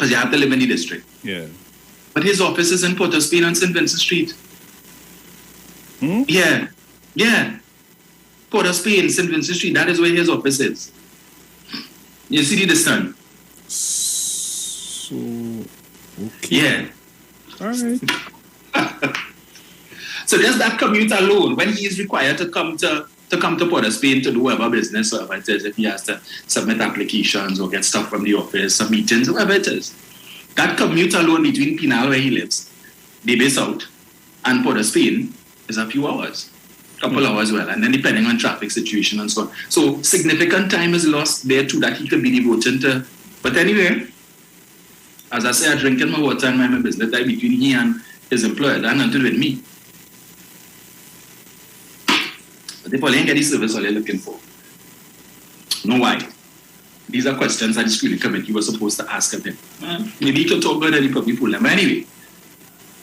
because you have to live in the district. Yeah. But his office is in Port of Spain on St. Vincent Street. Yeah. Port of Spain, St. Vincent Street, that is where his office is. You see the distance? So, okay. Yeah. All right. So just that commute alone, when he is required to come to Port of Spain to do whatever business, whatever it is, if he has to submit applications or get stuff from the office, some meetings, whatever it is, that commute alone between Pinal, where he lives, the base out, and Port of Spain is a few hours, couple hours well, and then depending on traffic situation and so on. So significant time is lost there too that he could be devoted to. But anyway, as I say, I drinking my water and my business that between he and his employer, and until with me. But they probably ain't get the service all they're looking for. No why. These are questions that the screening committee was supposed to ask of him. Maybe he could talk good and he probably pull them. But anyway,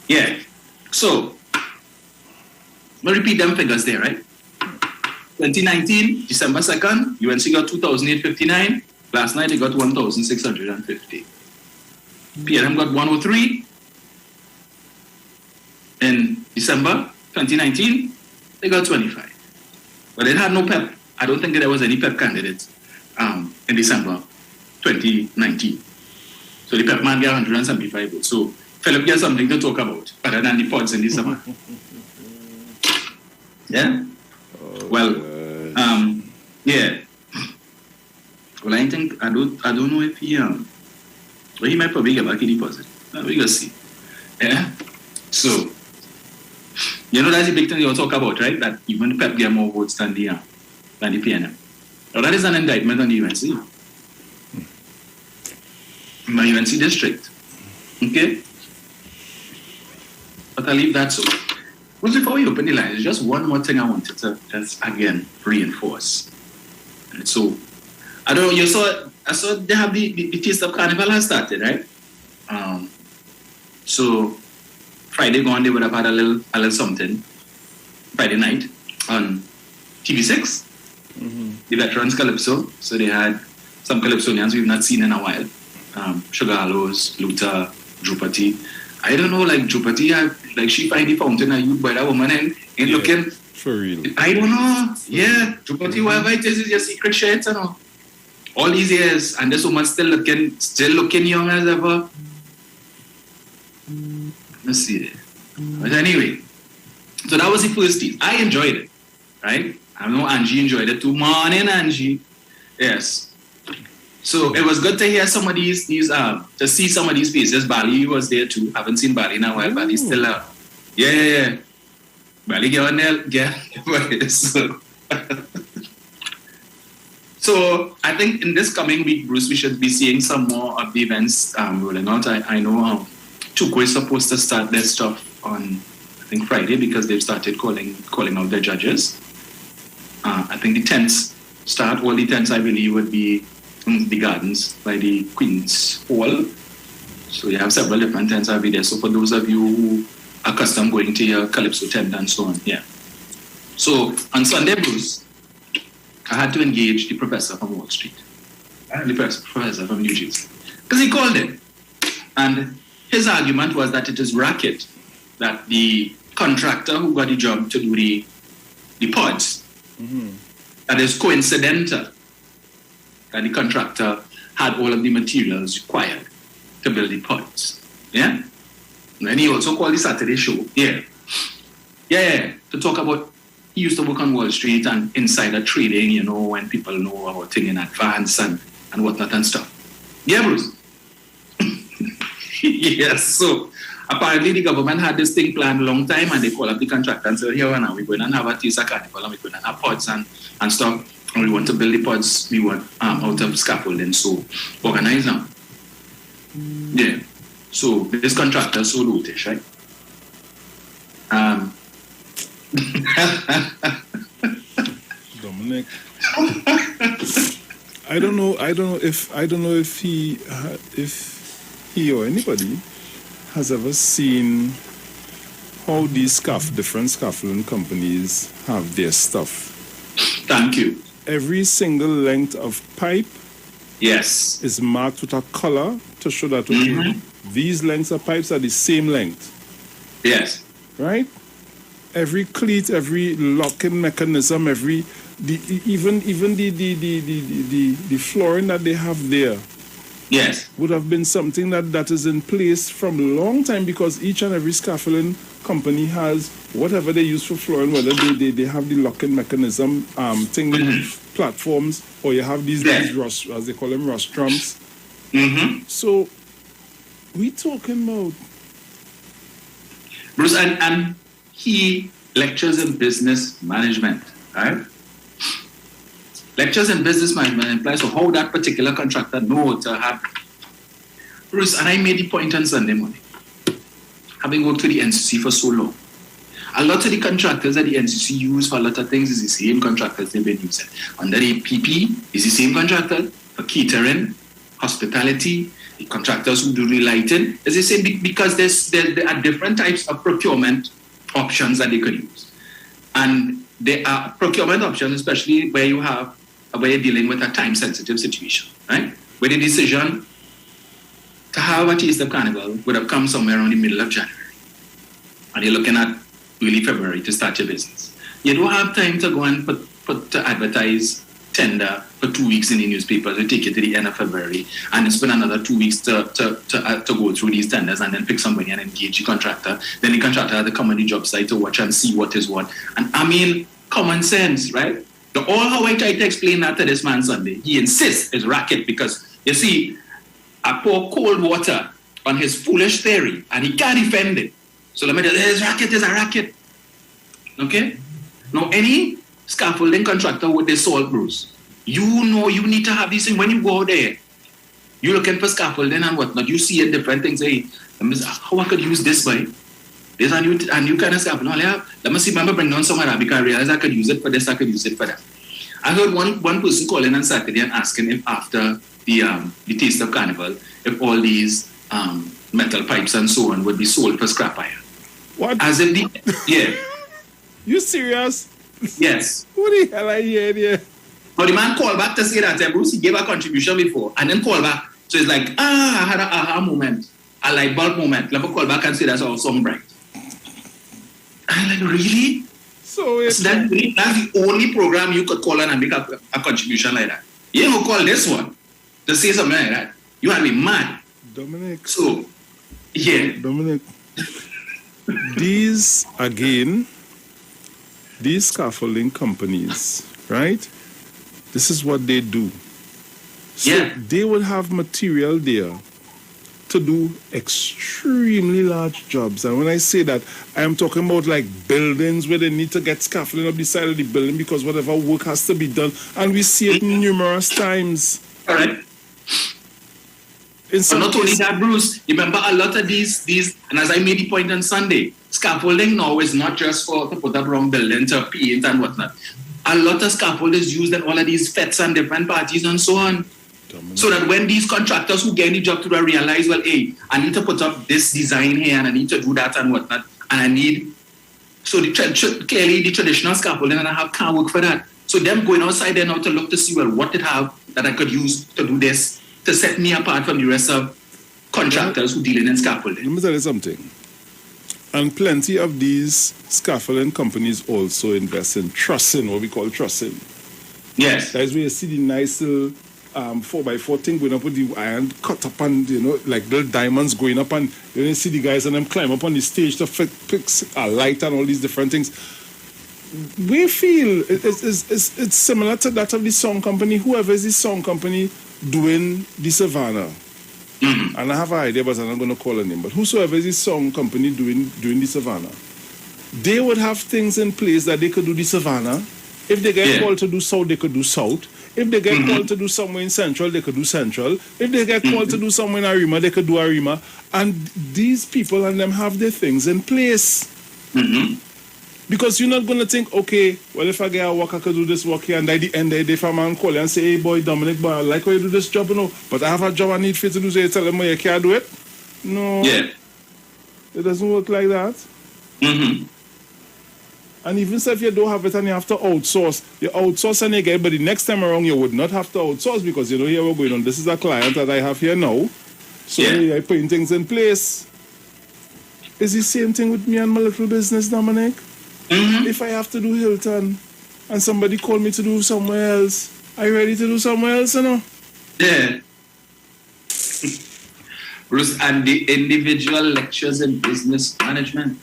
yeah. So, we'll repeat them figures there, right? 2019, December 2nd, UNC got 2,859. Last night, they got 1,650. PLM got 103. In December 2019, they got 25. But it had no PEP. I don't think there was any PEP candidates in December 2019. So the PEP man got 175 votes. So Philip gets something to talk about other than the pods in December. Yeah? Well, yeah. Well, I think, I don't know if he, well, he might probably get back a deposit. We gonna see. Yeah? So, you know, that's the big thing you'll talk about, right? That even the PEP get more votes than the PNM. Now, that is an indictment on the UNC. My UNC district. Okay? But I'll leave that so. Well, before we open the line, there's just one more thing I wanted to just again reinforce. And so, I don't know, I saw they have the Taste of Carnival has started, right? So, Friday gone, they would have had a little something. Friday night on TV6, the Veterans Calypso. So they had some Calypsonians we've not seen in a while. Sugar Hollows, Luther, Drupati. I don't know, like Drupati had, like she find the fountain and you by that woman and ain't looking. For real. I don't know. Yeah, Drupati, whatever it is your secret shit, you know. All these years, and this woman still looking young as ever. Let's see. But anyway, so that was the first team. I enjoyed it, right? I know Angie enjoyed it too. Morning, Angie. Yes. So it was good to hear some of these to see some of these faces. Bali was there too. Haven't seen Bali in a while. Bali's still out. Yeah. Bali get on there. Yeah. So I think in this coming week, Bruce, we should be seeing some more of the events rolling out. I know Tuko is supposed to start their stuff on, I think, Friday because they've started calling out their judges. I think the tents start. All the tents, I believe, would be in the gardens by the Queen's Hall. So you have several different tents will be there. So for those of you who are accustomed going to your Calypso tent and so on, yeah. So on Sunday, Bruce, I had to engage the professor from Wall Street, the professor from New Jersey, because he called him. And his argument was that it is racket, that the contractor who got the job to do the pods, that is coincidental that the contractor had all of the materials required to build the pods. Yeah? And then he also called the Saturday show. Yeah, to talk about, he used to work on Wall Street and insider trading, you know, when people know about things in advance and whatnot and stuff. Yeah, Bruce? Yes, so apparently the government had this thing planned a long time and they called up the contractor and said, here now, we're going to have a Taste of Carnival and we're going to have pods and stuff. And we want to build the pods, we want out of scaffolding, so organize now. Yeah, so this contractor is so lotish, right? Dominic, I don't know if he or anybody has ever seen how these different scaffolding companies have their stuff. Thank you. Every single length of pipe Yes. It's marked with a color to show that, okay, these lengths of pipes are the same length. Yes. Right? Every cleat, every locking mechanism, even the flooring that they have there. Yes. Would have been something that is in place from a long time, because each and every scaffolding company has whatever they use for flooring, whether they have the locking mechanism platforms, or you have these rust, as they call them, rostrums. So we talking about Bruce, and he lectures in business management, right? Lectures in business management implies so how that particular contractor knows to have. Bruce, and I made the point on Sunday morning, having worked with the NCC for so long, a lot of the contractors that the NCC use for a lot of things is the same contractors they've been using. Under the PP is the same contractor for catering, hospitality, the contractors who do the lighting. Is the same because there are different types of procurement options that they could use. And there are procurement options, especially where you're dealing with a time-sensitive situation, right? Where the decision to have a taste of carnival would have come somewhere around the middle of January. And you're looking at early February to start your business. You don't have time to go and put to advertise tender for 2 weeks in the newspapers. It take you to the end of February, and then spend another 2 weeks to go through these tenders, and then pick somebody and engage the contractor. Then the contractor has to come on the job site to watch and see what is what. And I mean, common sense, right? All how I try to explain that to this man Sunday, he insists it's racket, because you see, I pour cold water on his foolish theory and he can't defend it. So let me tell you, it's a racket. Okay? Now, any scaffolding contractor with this salt, Bruce, you know you need to have these things. When you go there, you're looking for scaffolding and whatnot, you see different things. Hey, how I could use this by? There's a new kind of scaffolding. Let me see if I bring down some of that, because I realize I could use it for this, I could use it for that. I heard one person calling on Saturday and asking if after the Taste of Carnival, if all these metal pipes and so on would be sold for scrap iron. What? As if yeah. You serious? Yes. What the hell are you here? But the man called back to say that Bruce, he gave a contribution before and then called back. So it's like, I had an aha moment, a light bulb moment. Let me call back and say that's all song bright. I'm like, really? So that's the only program you could call on and make a contribution like that. You ain't gonna call this one to say something like that. You want to be mad. Dominic. So, yeah. Dominic. These scaffolding companies, right? This is what they do. So they will have material there to do extremely large jobs. And when I say that, I am talking about like buildings where they need to get scaffolding up the side of the building because whatever work has to be done. And we see it numerous times. All right. But not only that, Bruce, remember a lot of these, and as I made the point on Sunday, scaffolding now is not just to put up wrong building, to paint and whatnot. A lot of scaffold is used at all of these fetes and different parties and so on. So that when these contractors who get the job to realize, well, hey, I need to put up this design here and I need to do that and whatnot, and I need, so clearly the traditional scaffolding and I have can't work for that. So them going outside there now to look to see, well, what it have that I could use to do this, to set me apart from the rest of contractors who deal in scaffolding. Let me tell you something. And plenty of these scaffolding companies also invest in trussing, what we call trussing. Yes. That is where you see the nice little 4x4 thing going up with the iron cut up and, like little diamonds going up, and you see the guys and them climb up on the stage to fix a light and all these different things. We feel it's similar to that of the song company, whoever is the song company doing the Savannah. Mm-hmm. And I have an idea, but I'm not going to call a name. But whosoever is the song company doing the Savannah, they would have things in place that they could do the Savannah. If they get called to do South, they could do South. If they get called to do somewhere in Central, they could do Central. If they get called to do somewhere in Arima, they could do Arima. And these people and them have their things in place. Mm-hmm. Because you're not going to think, okay, well, if I get a work, I could do this work here. And at the end of the day, if a man call you and say, hey, boy, Dominic, boy, I like how you do this job, but I have a job I need for you to do, so you tell them, well, you can't do it. No. Yeah. It doesn't work like that. Mm-hmm. And even if you don't have it and you have to outsource, you outsource and you get it, but the next time around you would not have to outsource because you know here we're going on. This is a client that I have here now. So you're putting things in place. It's the same thing with me and my little business, Dominic. If I have to do Hilton and somebody call me to do somewhere else, are you ready to do somewhere else, you know? Yeah. Bruce, and the individual lectures in business management.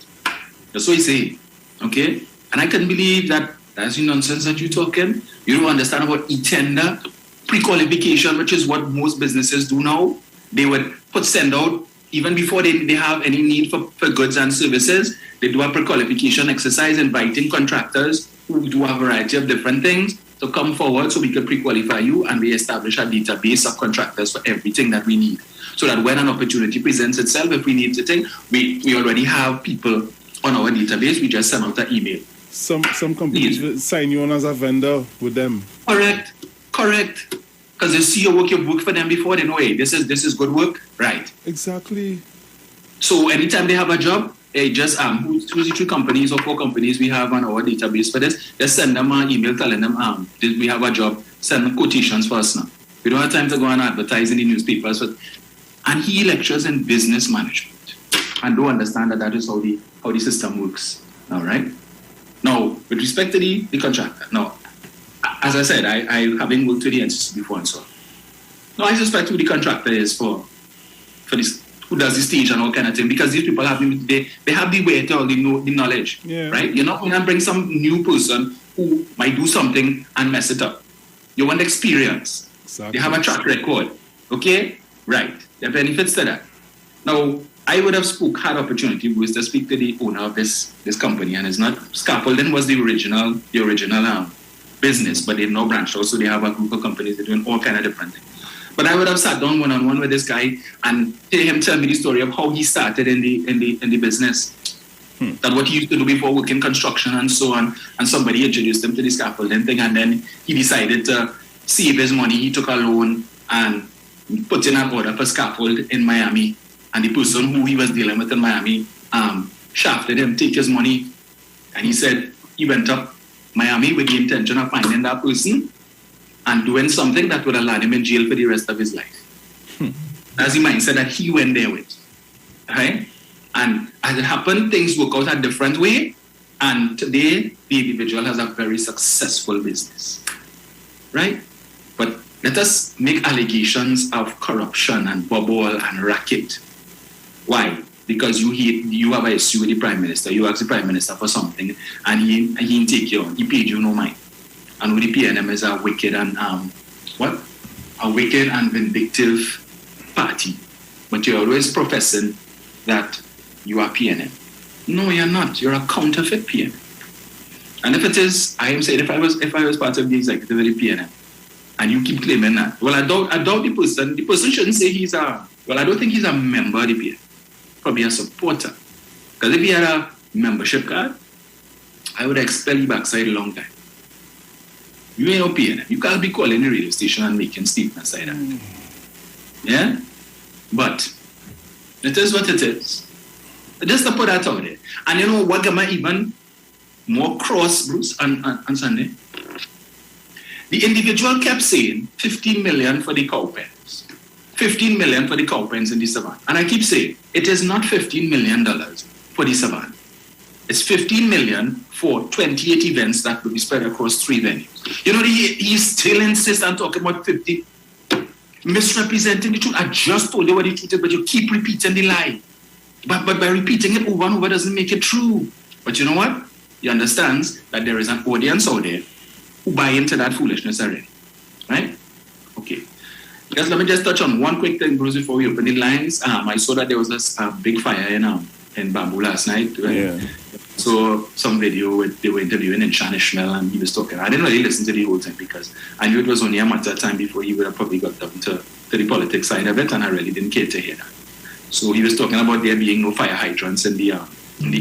That's what you say. Okay? And I can believe that that's the nonsense that you're talking. You don't understand about e-tender, pre-qualification, which is what most businesses do now. They would send out, even before they have any need for goods and services, they do a pre-qualification exercise inviting contractors who do a variety of different things to come forward so we can pre-qualify you and we establish a database of contractors for everything that we need. So that when an opportunity presents itself, if we need to think, we already have people on our database, we just send out an email. Some companies will sign you on as a vendor with them. Correct. Because they see your work, you've worked for them before, they know, hey, this is good work, right? Exactly. So anytime they have a job, hey, just who's the 3 companies or 4 companies we have on our database for this, just send them an email telling them, we have a job, send them quotations for us now. We don't have time to go and advertise in the newspapers. And he lectures in business management and don't understand that is how the system works. All right. Now, with respect to the contractor, now, as I said, I having worked with the entities before and so on. Now, I suspect who the contractor is for this, who does the stage and all kind of thing, because these people have they have the weight or the knowledge, right? You're not going to bring some new person who might do something and mess it up. You want experience. Exactly. They have a track record, okay? Right. There are benefits to that. Now, I would have had opportunity was to speak to the owner of this company, and it's not Scaffolding was the original business, but they've now branched out, so they have a group of companies that are doing all kind of different things. But I would have sat down one-on-one with this guy and hear him tell me the story of how he started in the business. That what he used to do before working construction and so on, and somebody introduced him to the scaffolding thing, and then he decided to save his money. He took a loan and put in an order for scaffold in Miami, and the person who he was dealing with in Miami shafted him, take his money, and he said he went up Miami with the intention of finding that person and doing something that would have landed him in jail for the rest of his life. That's the mindset that he went there with. Right? And as it happened, things work out a different way. And today, the individual has a very successful business. Right? But let us make allegations of corruption and bubble and racket. Why? Because you have an issue with the Prime Minister. You ask the Prime Minister for something, and he didn't take you on. He paid you no mind. And who the PNM is a wicked and a wicked and vindictive party. But you're always professing that you are PNM. No, you're not. You're a counterfeit PNM. And if it is, I am saying if I was part of the executive of the PNM, and you keep claiming that, well, I doubt the person. The person shouldn't say I don't think he's a member of the PNM. Probably a supporter. Because if he had a membership card, I would expel you backside a long time. You ain't no PNM. You can't be calling the radio station and making statements like that. Yeah? But it is what it is. Just to put that out there. And you know what got me even more cross, Bruce, on Sunday? The individual kept saying 15 million for the cow pens. 15 million for the cow pens in the savannah. And I keep saying, it is not $15 million for the savannah. It's 15 million for 28 events that will be spread across 3 venues. You know, he still insists on talking about 50, misrepresenting the truth. I just told you what the truth is, but you keep repeating the lie. But by repeating it over and over doesn't make it true. But you know what? He understands that there is an audience out there who buy into that foolishness already. Right? Okay. Just let me just touch on one quick thing, Bruce, before we open the lines. I saw that there was this big fire in Bamboo last night. Right? Yeah. So some video they were interviewing in Shan Ishmael, and he was talking. I didn't really listen to the whole thing because I knew it was only a matter of time before he would have probably got down to the politics side of it, and I really didn't care to hear that. So he was talking about there being no fire hydrants in the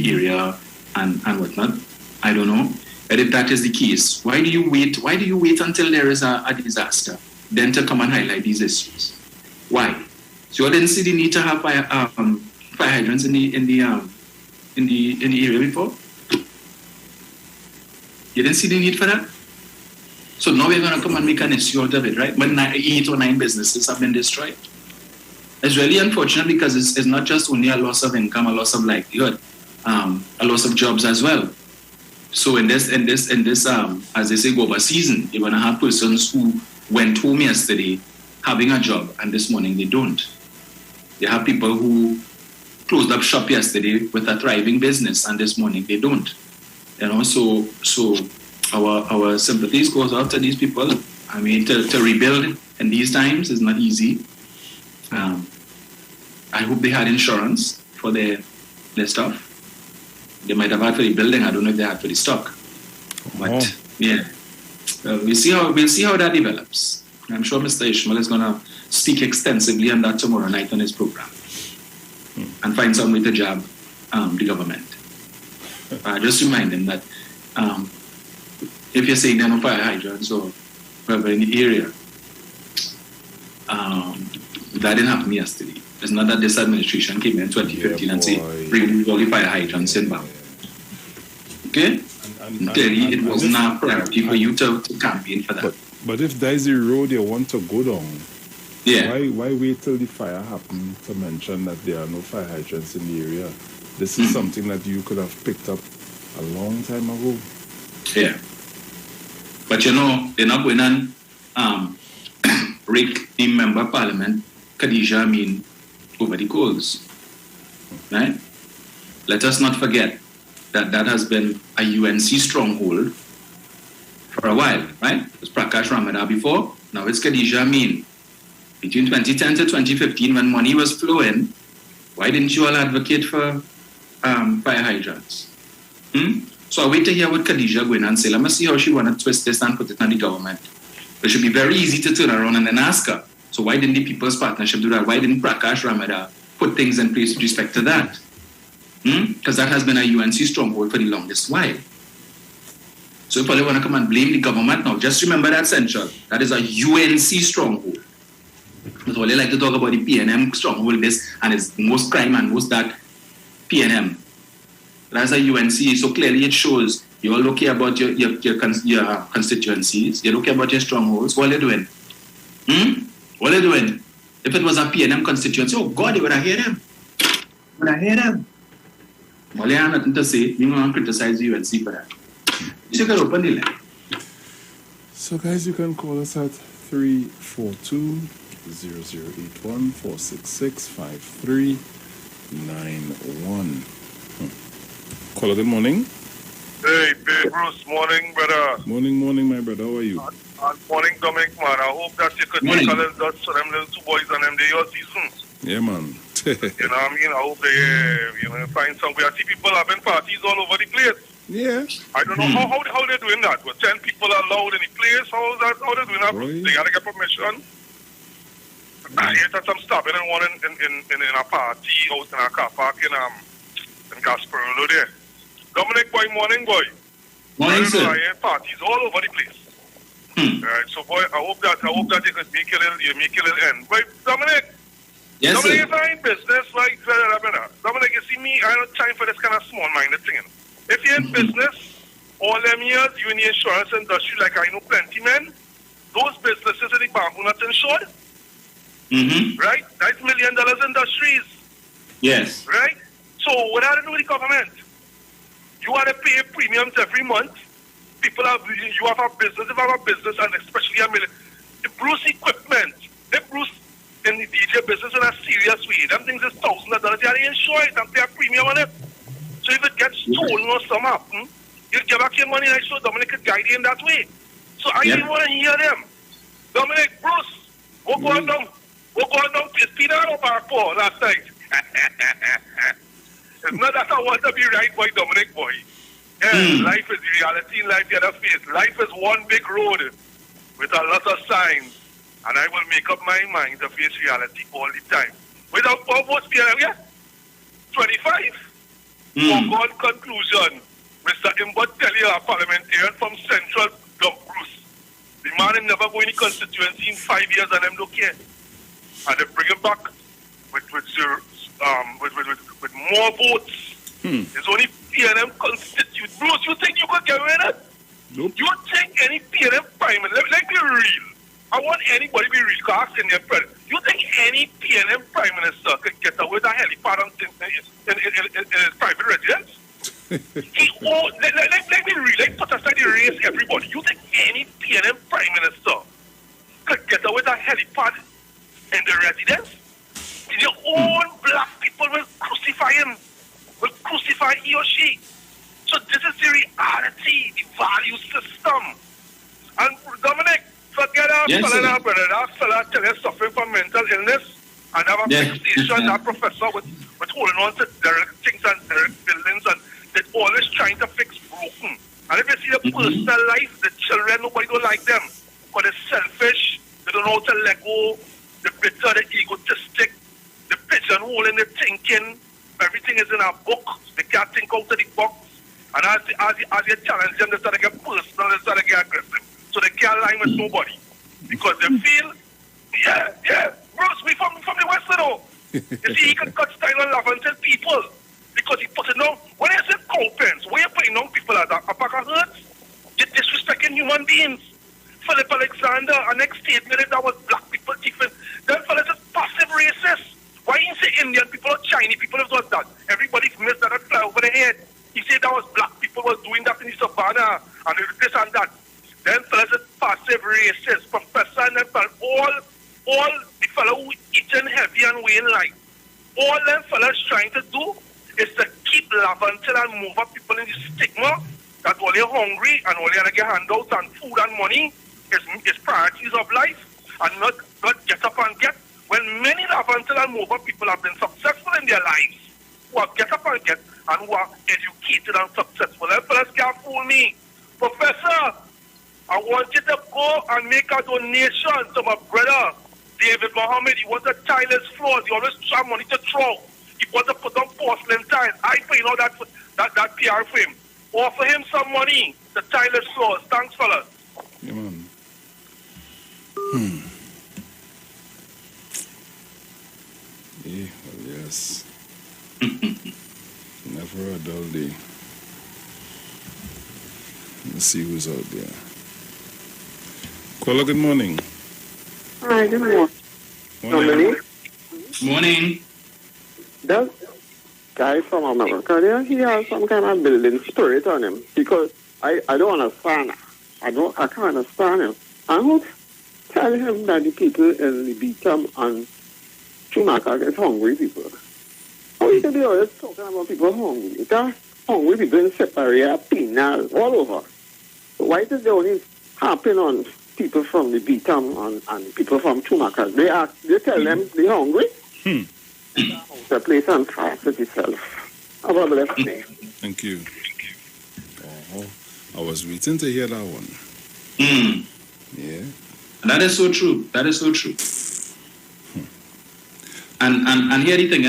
area and whatnot. I don't know. But if that is the case, why do you wait? Why do you wait until there is a disaster, then to come and highlight these issues? Why? So you didn't see the need to have fire hydrants in the area before? You didn't see the need for that? So now we're going to come and make an issue out of it, right? When 8 or 9 businesses have been destroyed. It's really unfortunate because it's not just only a loss of income, a loss of livelihood, a loss of jobs as well. So in this, as they say, go over season, you're going to have persons who went home yesterday having a job, and this morning they don't. You have people who closed up shop yesterday with a thriving business, and this morning they don't. You know, so our sympathies goes out to these people. I mean, to rebuild in these times is not easy. I hope they had insurance for their stuff. They might have had for the building. I don't know if they had for the stock. But yeah, we'll see how that develops. I'm sure Mr. Ishmael is going to speak extensively on that tomorrow night on his program and find some way to jab the government. Just remind them that if you're saying there are no fire hydrants or whatever in the area, that didn't happen yesterday. It's not that this administration came in 2015 and say, bring all the fire hydrants in back. Okay? Clearly, it wasn't a priority for you to campaign for that. But if that's the road you want to go down, yeah. Why wait till the fire happens to mention that there are no fire hydrants in the area? This is something that you could have picked up a long time ago. Yeah. But you know, they're not going and rake the member of parliament, Khadija Amin, over the coals. Right? Let us not forget that has been a UNC stronghold for a while, right? It was Prakash Ramada before, now it's Khadija Amin. Between 2010 to 2015, when money was flowing, why didn't you all advocate for fire hydrants? So I wait to hear what Khadija going and say. Let me see how she want to twist this and put it on the government. It should be very easy to turn around and then ask her. So why didn't the People's Partnership do that? Why didn't Prakash Ramada put things in place with respect to that? Because that has been a UNC stronghold for the longest while. So you probably want to come and blame the government now. Just remember that, Central. That is a UNC stronghold. But all they like to talk about the PNM stronghold this, and it's most crime and most that PNM. That's a UNC. So clearly it shows you all okay about your constituencies. You're okay about your strongholds. What are you doing? What are you doing? If it was a PNM constituency, oh God, you would have heard them. Would have heard them. Well, you have nothing to say. You don't want to criticize the UNC for that. You should open the line. So guys, you can call us at 342-0081-466-5391. Caller, good morning. Hey, Big Bruce, morning, brother. Morning, my brother. How are you? Morning, Dominic, man. I hope that you could make a little dust for them little two boys and them, they your seasons. Yeah, man. You know what I mean? I hope they find some way. I see people having parties all over the place. Yeah. I don't know how they're doing that. With 10 people allowed in the place, how they're doing that? Right. They got to get permission. I heard that some stabbing and one in a party out in a car park in Gasparilla there. Dominic, boy, morning, boy. Morning, sir. I hear parties all over the place. Right, so boy, I hope that you could make a little end. Boy, Dominic. Yes, Dominic, sir. if I'm in business, like, Dominic, you see me, I don't have time for this kind of small-minded thing. If you're in business, all them years, you in the insurance industry, like I know plenty, men, those businesses in the bank are not insured. Right? That's $1 million industries. Yes. Right? So what are they doing with the government? You are to pay premiums every month. You have a business, if you have a business, and especially the Bruce equipment, if Bruce in the DJ business in a serious way, them things is $1,000. They are insured and pay a premium on it. So if it gets stolen or something happen, you give back your money, and so Dominic could guide you in that way. So I didn't want to hear them. Dominic, Bruce, go on down, Peter up our poor last night. It's not that I want to be right, boy, Dominic, boy. Yeah, life is reality in life, the other face. Life is one big road with a lot of signs. And I will make up my mind to face reality all the time. Without purpose, yeah? 25. For God conclusion, Mr. Imbot Telly, a parliamentarian from Central Bruce. The man is never going to constituency in 5 years and them don't care. And they bring him back with more votes. It's only PNM constitute. Bruce, you think you could get rid of it? Nope. You think any PNM Prime Minister, let me be real. I want anybody to be real, because I've seen their president. You think any PNM Prime Minister could get away with a helipad in his private residence? Let me real, let put aside the race, everybody. You think any PNM Prime Minister could get away with a helipad in the residence? Your own black people will crucify him, will crucify he or she. So this is the reality, the value system. And Dominic, forget that fella, brother. That fella tell you suffering from mental illness and have a fixation, that professor with holding on to their things and their buildings, and they're always trying to fix broken. And if you see the personal life, the children, nobody don't like them. Because they're selfish, they don't know how to let go, the bitter, the egotistic, the pigeonhole in the thinking. Everything is in a book. They can't think out of the box. And as you challenge them, they start to get personal, they start to get aggressive. So they can't lie with nobody. Because they feel, Bruce, we from the West, though. You see, he can cut style and love until people. Because he put it down. When I say cow-pens, where you putting down people at a pack of hurts? You're disrespecting human beings. Philip Alexander, our next statement, that was black people different. Then fellas is passive racist. Why you say Indian people or Chinese people if it was that? Everybody's missed that fly over the head. He said that was black people was doing that in the savannah and this and that. Then fellas is passive racist. Professor and them fellas, all the fellas who eating heavy and weighing light. All them fellas trying to do is to keep Lavantil and move up people in the stigma that all they're hungry and all they're get handouts and food and money is priorities of life, and not get up and get. When many Lavantil and Mova people have been successful in their lives, who have get up and get and who are educated and successful. Them fellas can't fool me. Professor, I want you to go and make a donation to my brother, David Mohammed. He wants to tile his floors. He always try money to throw. He wants to put on porcelain tiles. I pay that PR for him. Offer him some money to tile his floors. Thanks, fellas. Yeah, man. Yeah, well, yes. Never a dull day. Let's see who's out there. Caller, good morning. Hi, good morning. Morning. Morning. That guy from America there, he has some kind of building spirit on him, because I don't understand. I can't understand him. I would tell him that the people in the Beatham and Schumacher is hungry people. How you can be always talking about people hungry? Because hungry people in Separia, Pinal, all over. So why does they only happen on people from the Beatham and people from Schumacher? They tell them they're hungry. The place on fire with itself. Have a blessed day. Thank you. Oh, I was waiting to hear that one. Yeah. That is so true. That is so true. And here the thing,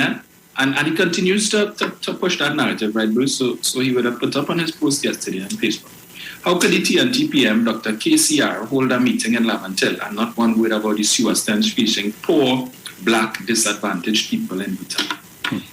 and he continues to push that narrative, right, Bruce? So he would have put up on his post yesterday on Facebook. How could the TNT PM, Dr. KCR, hold a meeting in Lavantil and not one word about the sewer stench facing poor, black, disadvantaged people in Bhutan?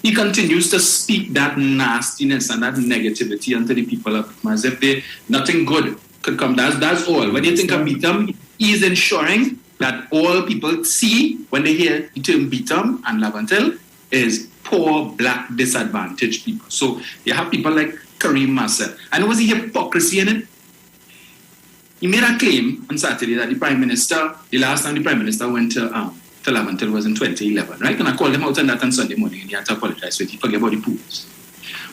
He continues to speak that nastiness and that negativity onto the people of Bhutan as if nothing good could come. That's all. When you think of Bhutan, he is ensuring that all people see when they hear the term Bhutan and Lavantil is poor, black, disadvantaged people. So you have people like Kareem Marcel. And there was a hypocrisy in it. He made a claim on Saturday that the last time the Prime Minister went to Lavantil was in 2011, right? And I called him out on that on Sunday morning and he had to apologize for it. He forgot about the pools.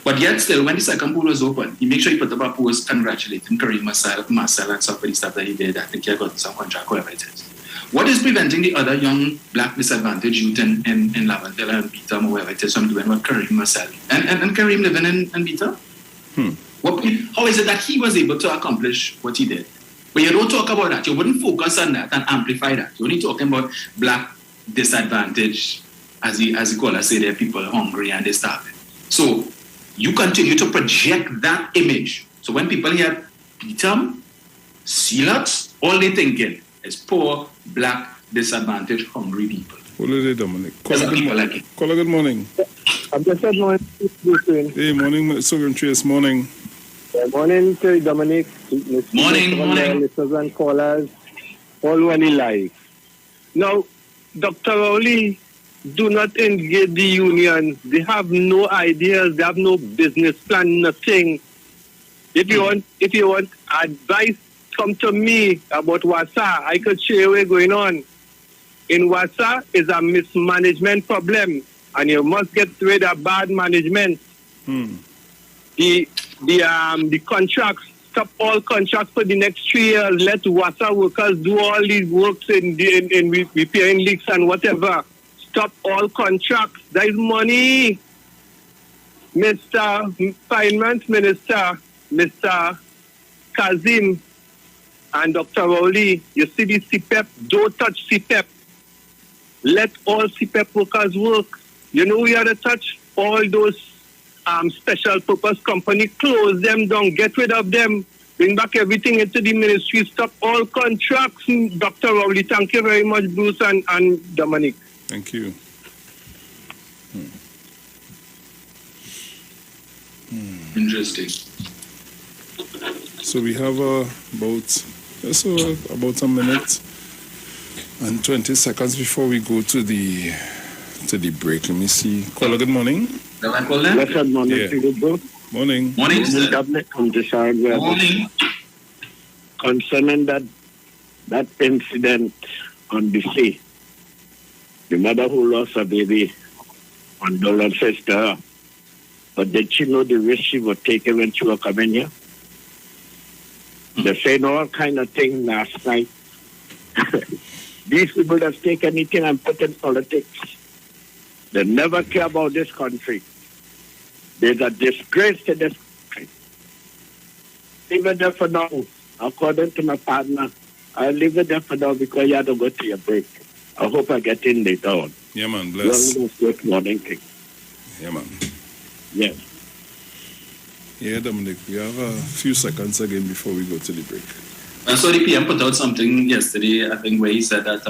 But yet still, when the second pool was open, he made sure he put up a post congratulating Kareem Marcel and stuff for the stuff that he did. I think he had gotten some contract, whatever it is. What is preventing the other young black disadvantaged youth in Lavantil and Beatham or wherever it is from doing what Kareem Marcel and Kareem living in Beatham? How is it that he was able to accomplish what he did? But you don't talk about that. You wouldn't focus on that and amplify that. You're only talking about black disadvantaged, as the callers say, they're people hungry and they're starving. So you continue to project that image. So when people hear Beatham, Sealots, all they thinking is poor, black, disadvantaged, hungry people. What are they, Dominic? Caller, good morning. I'm just morning. Hey, morning, Sovereign Trace, morning. Good morning to Dominic, Morning. listeners and callers, all one in life. Now, Dr. Rowley, do not engage the union. They have no ideas. They have no business plan, nothing. If you want advice, come to me about WASA. I could show you what's going on. In WASA is a mismanagement problem, and you must get rid of bad management. The contracts, stop all contracts for the next 3 years. Let WASA workers do all these works in repairing leaks and whatever. Stop all contracts. There is money. Mr. Finance Minister, Mr. Kazim and Dr. Rowley, you see the CPEP, don't touch CPEP. Let all CPEP workers work. You know we have to touch all those special purpose company, close them down, get rid of them, bring back everything into the ministry, stop all contracts. Dr. Rowley, thank you very much, Bruce and Dominic. Thank you. Interesting. So we have about a minute and 20 seconds before we go to the break. Let me see. Caller, good morning. Good morning to you both. Morning. Morning, sir. Morning. Concerning that incident on the sea, the mother who lost her baby, condolences to her. But did she know the risk she would take when she was coming here? They said all kind of things last night. These people that take anything and put in politics. They never care about this country. There's a disgrace to this country. Leave it there for now. According to my partner, I'll leave it there for now because you have to go to your break. I hope I get in later on. Yeah, man. Bless. Good morning, King. Yeah, man. Yes. Yeah, Dominic, we have a few seconds again before we go to the break. I saw the PM put out something yesterday, I think, where he said that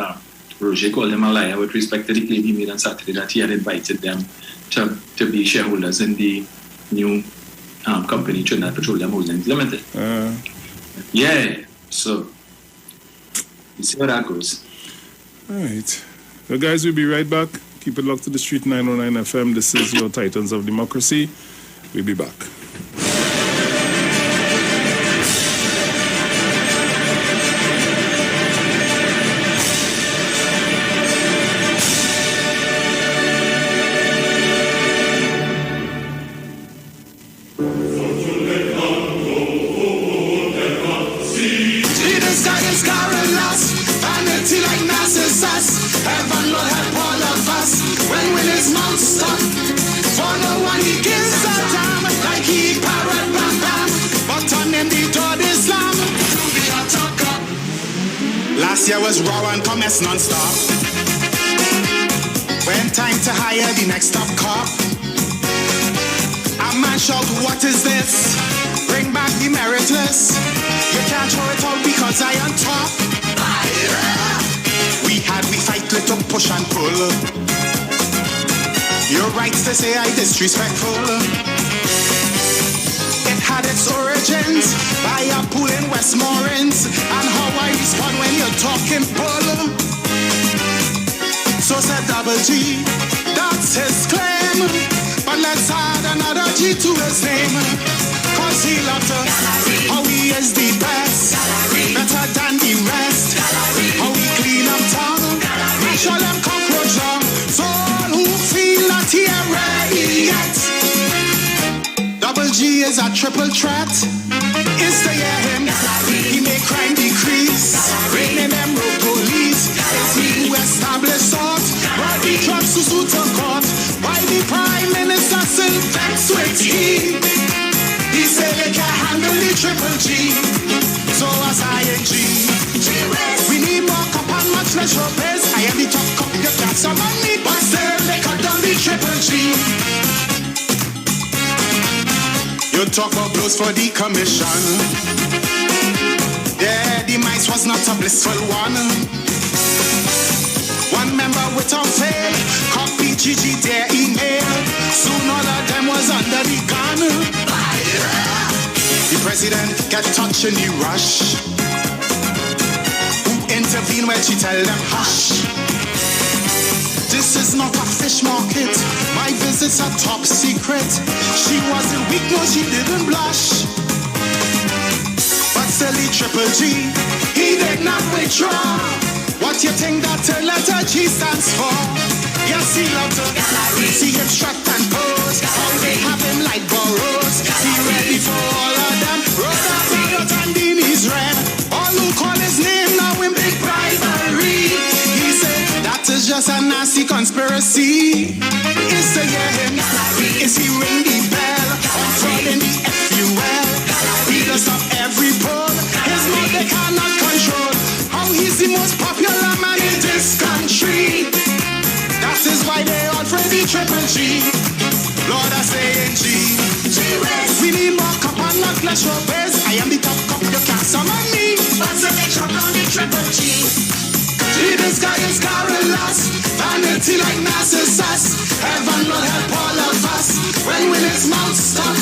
Roger called him a liar with respect to the claim he made on Saturday that he had invited them to be shareholders in the new company, Trinidad Petroleum Holdings Limited. Yeah, so you see how that goes. All right. So, guys, we'll be right back. Keep it locked to the street 909 FM. This is your Titans of Democracy. We'll be back. Last year was raw and commence non-stop. When time to hire the next top cop, a man shout, what is this? Bring back the meritless. You can't throw it out because I on top. We fight, little push and pull. Your rights to say I disrespectful. It had its origins by a pool in Westmoreland, and how I respond when you're talking bull. So said Double G, that's his claim. But let's add another G to his name. Cause he loved us, how he is the best, better than the rest. How he clean up town, mash all them cockroach down. So all who feel that he ain't ready yet. Double G is a triple threat. Is to hear him. He make crime decrease. Raining them road police. It's he who established sort. Body drugs to suit a court. Why the Prime Minister still vexed with he? He said they can't handle the triple G. So as ING. We need more cup and much less repairs. I am the top cup. You got some money. But still they cut down the triple G. You talk about blows for the commission. Yeah, the mice was not a blissful one. One member without fail copied Gigi their email. Soon all of them was under the gun. The get touched in the rush? Who intervene when she tell them hush? This is not a fish market. My visit's a top secret. She wasn't weak, no, she didn't blush. But silly Triple G, he did not withdraw. What you think that the letter G stands for? Yes, he loved to see him strut and pose. How they have him like burros. He ready for all of them. Rhoda and Dini's red. All who call his name now in big bribery. He said that is just a nasty conspiracy. Is to hear him? Is he ring the bell? Or fraud in the FUL? He does up every poll. His mouth they cannot control. How he's the most popular man in this country. That is why they all for the Triple G. Lord, I say G. We need more cup and not less rubbers. I am the top cup, you can't summon me. But so they chop on the Triple G. This guy is garrulous, vanity like Narcissus. Heaven will help all of us when will his mouth stop.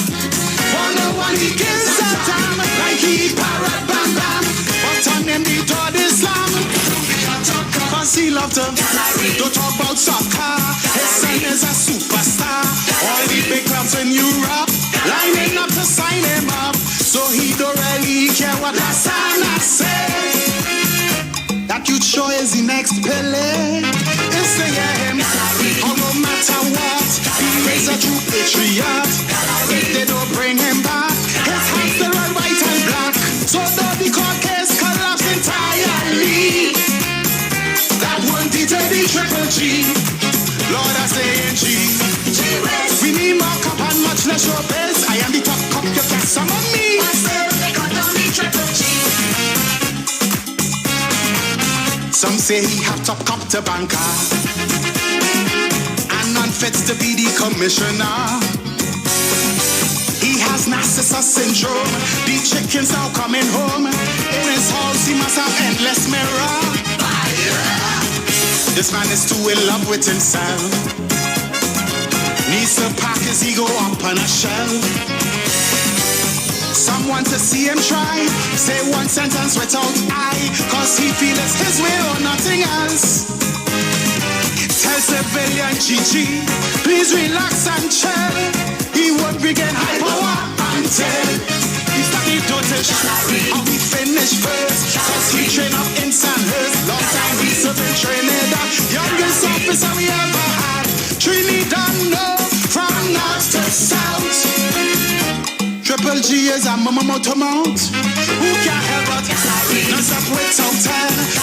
One he gives a damn like he parrot bam bam. But on him the door Islam. Cause he loved to don't talk about soccer. His son is a superstar. All the big clubs in Europe lining up to sign him up. So he don't really care what the Sana say. That youth sure is the next Pele. It's to hear him. Oh, no matter what, he is a true patriot. If they don't bring him back, his hands they run white and black. So though the court case collapse entirely, that won't deter the Triple G. Lord, I say G. We need more cup and much less rubbers. I am the top cup, you can't summon me. I say they got on the Triple G. Some say he have top cop to banker and none fits to be the commissioner. He has Narcissus syndrome. The chickens now coming home. In his house he must have endless mirror. This man is too in love with himself. Needs to pack his ego up on a shelf. Someone to see him try. Say one sentence without I. Cause he feels his way or nothing else. Tell civilian GG, please relax and chill. He won't begin high power until he's starting to touch. How we finish first. Cause he train up in Sandhurst. Long time he serving Trinidad. Youngest officer we ever had. Trinidad no, from north to south. Triple G is a mama to mount. Who can't help but not stop without 10.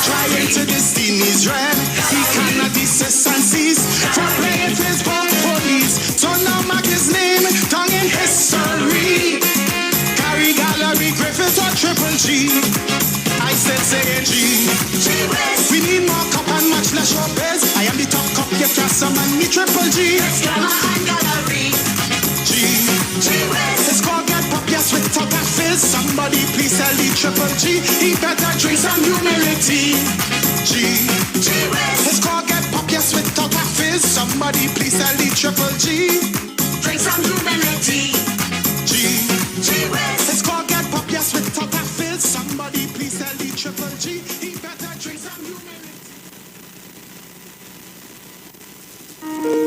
Trying to Destiny's red. He cannot desist and cease from playing Facebook police. So now mark his name down in history. Carry gallery Griffith or Triple G. I said say G. We need more cup and much less rubbers. I am the top cup, you can't summon me Triple G. Gallery. G. His call get pop, yes, without a fizz. Somebody please tell the Triple G he better drink some humility. G. His call get pop, yes, without a fizz. Somebody please tell the Triple G drink some humility. G. His call get pop, yes, without a fizz. Somebody please tell the Triple G he better drink some humility.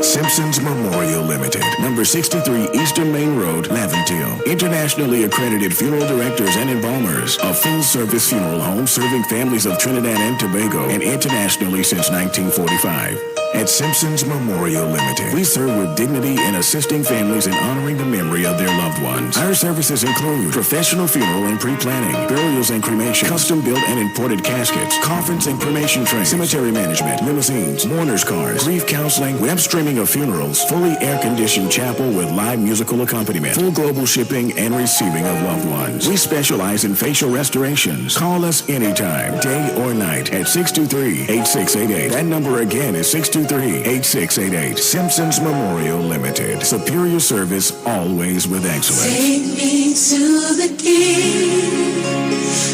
Simpsons Memorial Limited, number 63 Eastern Main Road, Laventille. Internationally accredited funeral directors and embalmers. A full-service funeral home serving families of Trinidad and Tobago and internationally since 1945. At Simpsons Memorial Limited, we serve with dignity in assisting families in honoring the memory of their loved ones. Our services include professional funeral and pre-planning, burials and cremation, custom-built and imported caskets, conference and cremation training, cemetery management, limousines, mourners cars, grief counseling, web streaming of funerals, fully air-conditioned chapel with live musical accompaniment, full global shipping and receiving of loved ones. We specialize in facial restorations. Call us anytime, day or night, at 623-8688. That number again is 623-8688. Simpsons Memorial Limited. Superior service, always with excellence. Take me to the King.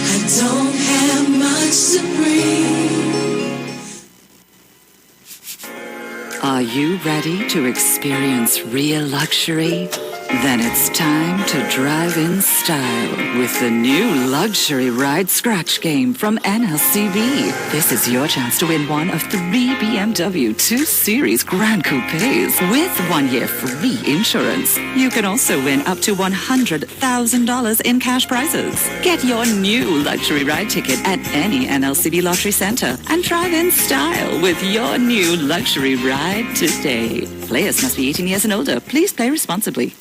I don't have much to bring. Are you ready to experience real luxury? Then it's time to drive in style with the new luxury ride scratch game from NLCB. This is your chance to win one of 3 BMW 2 Series Grand Coupes with 1 year free insurance. You can also win up to $100,000 in cash prizes. Get your new luxury ride ticket at any NLCB lottery center and drive in style with your new luxury ride today. Players must be 18 years and older. Please play responsibly.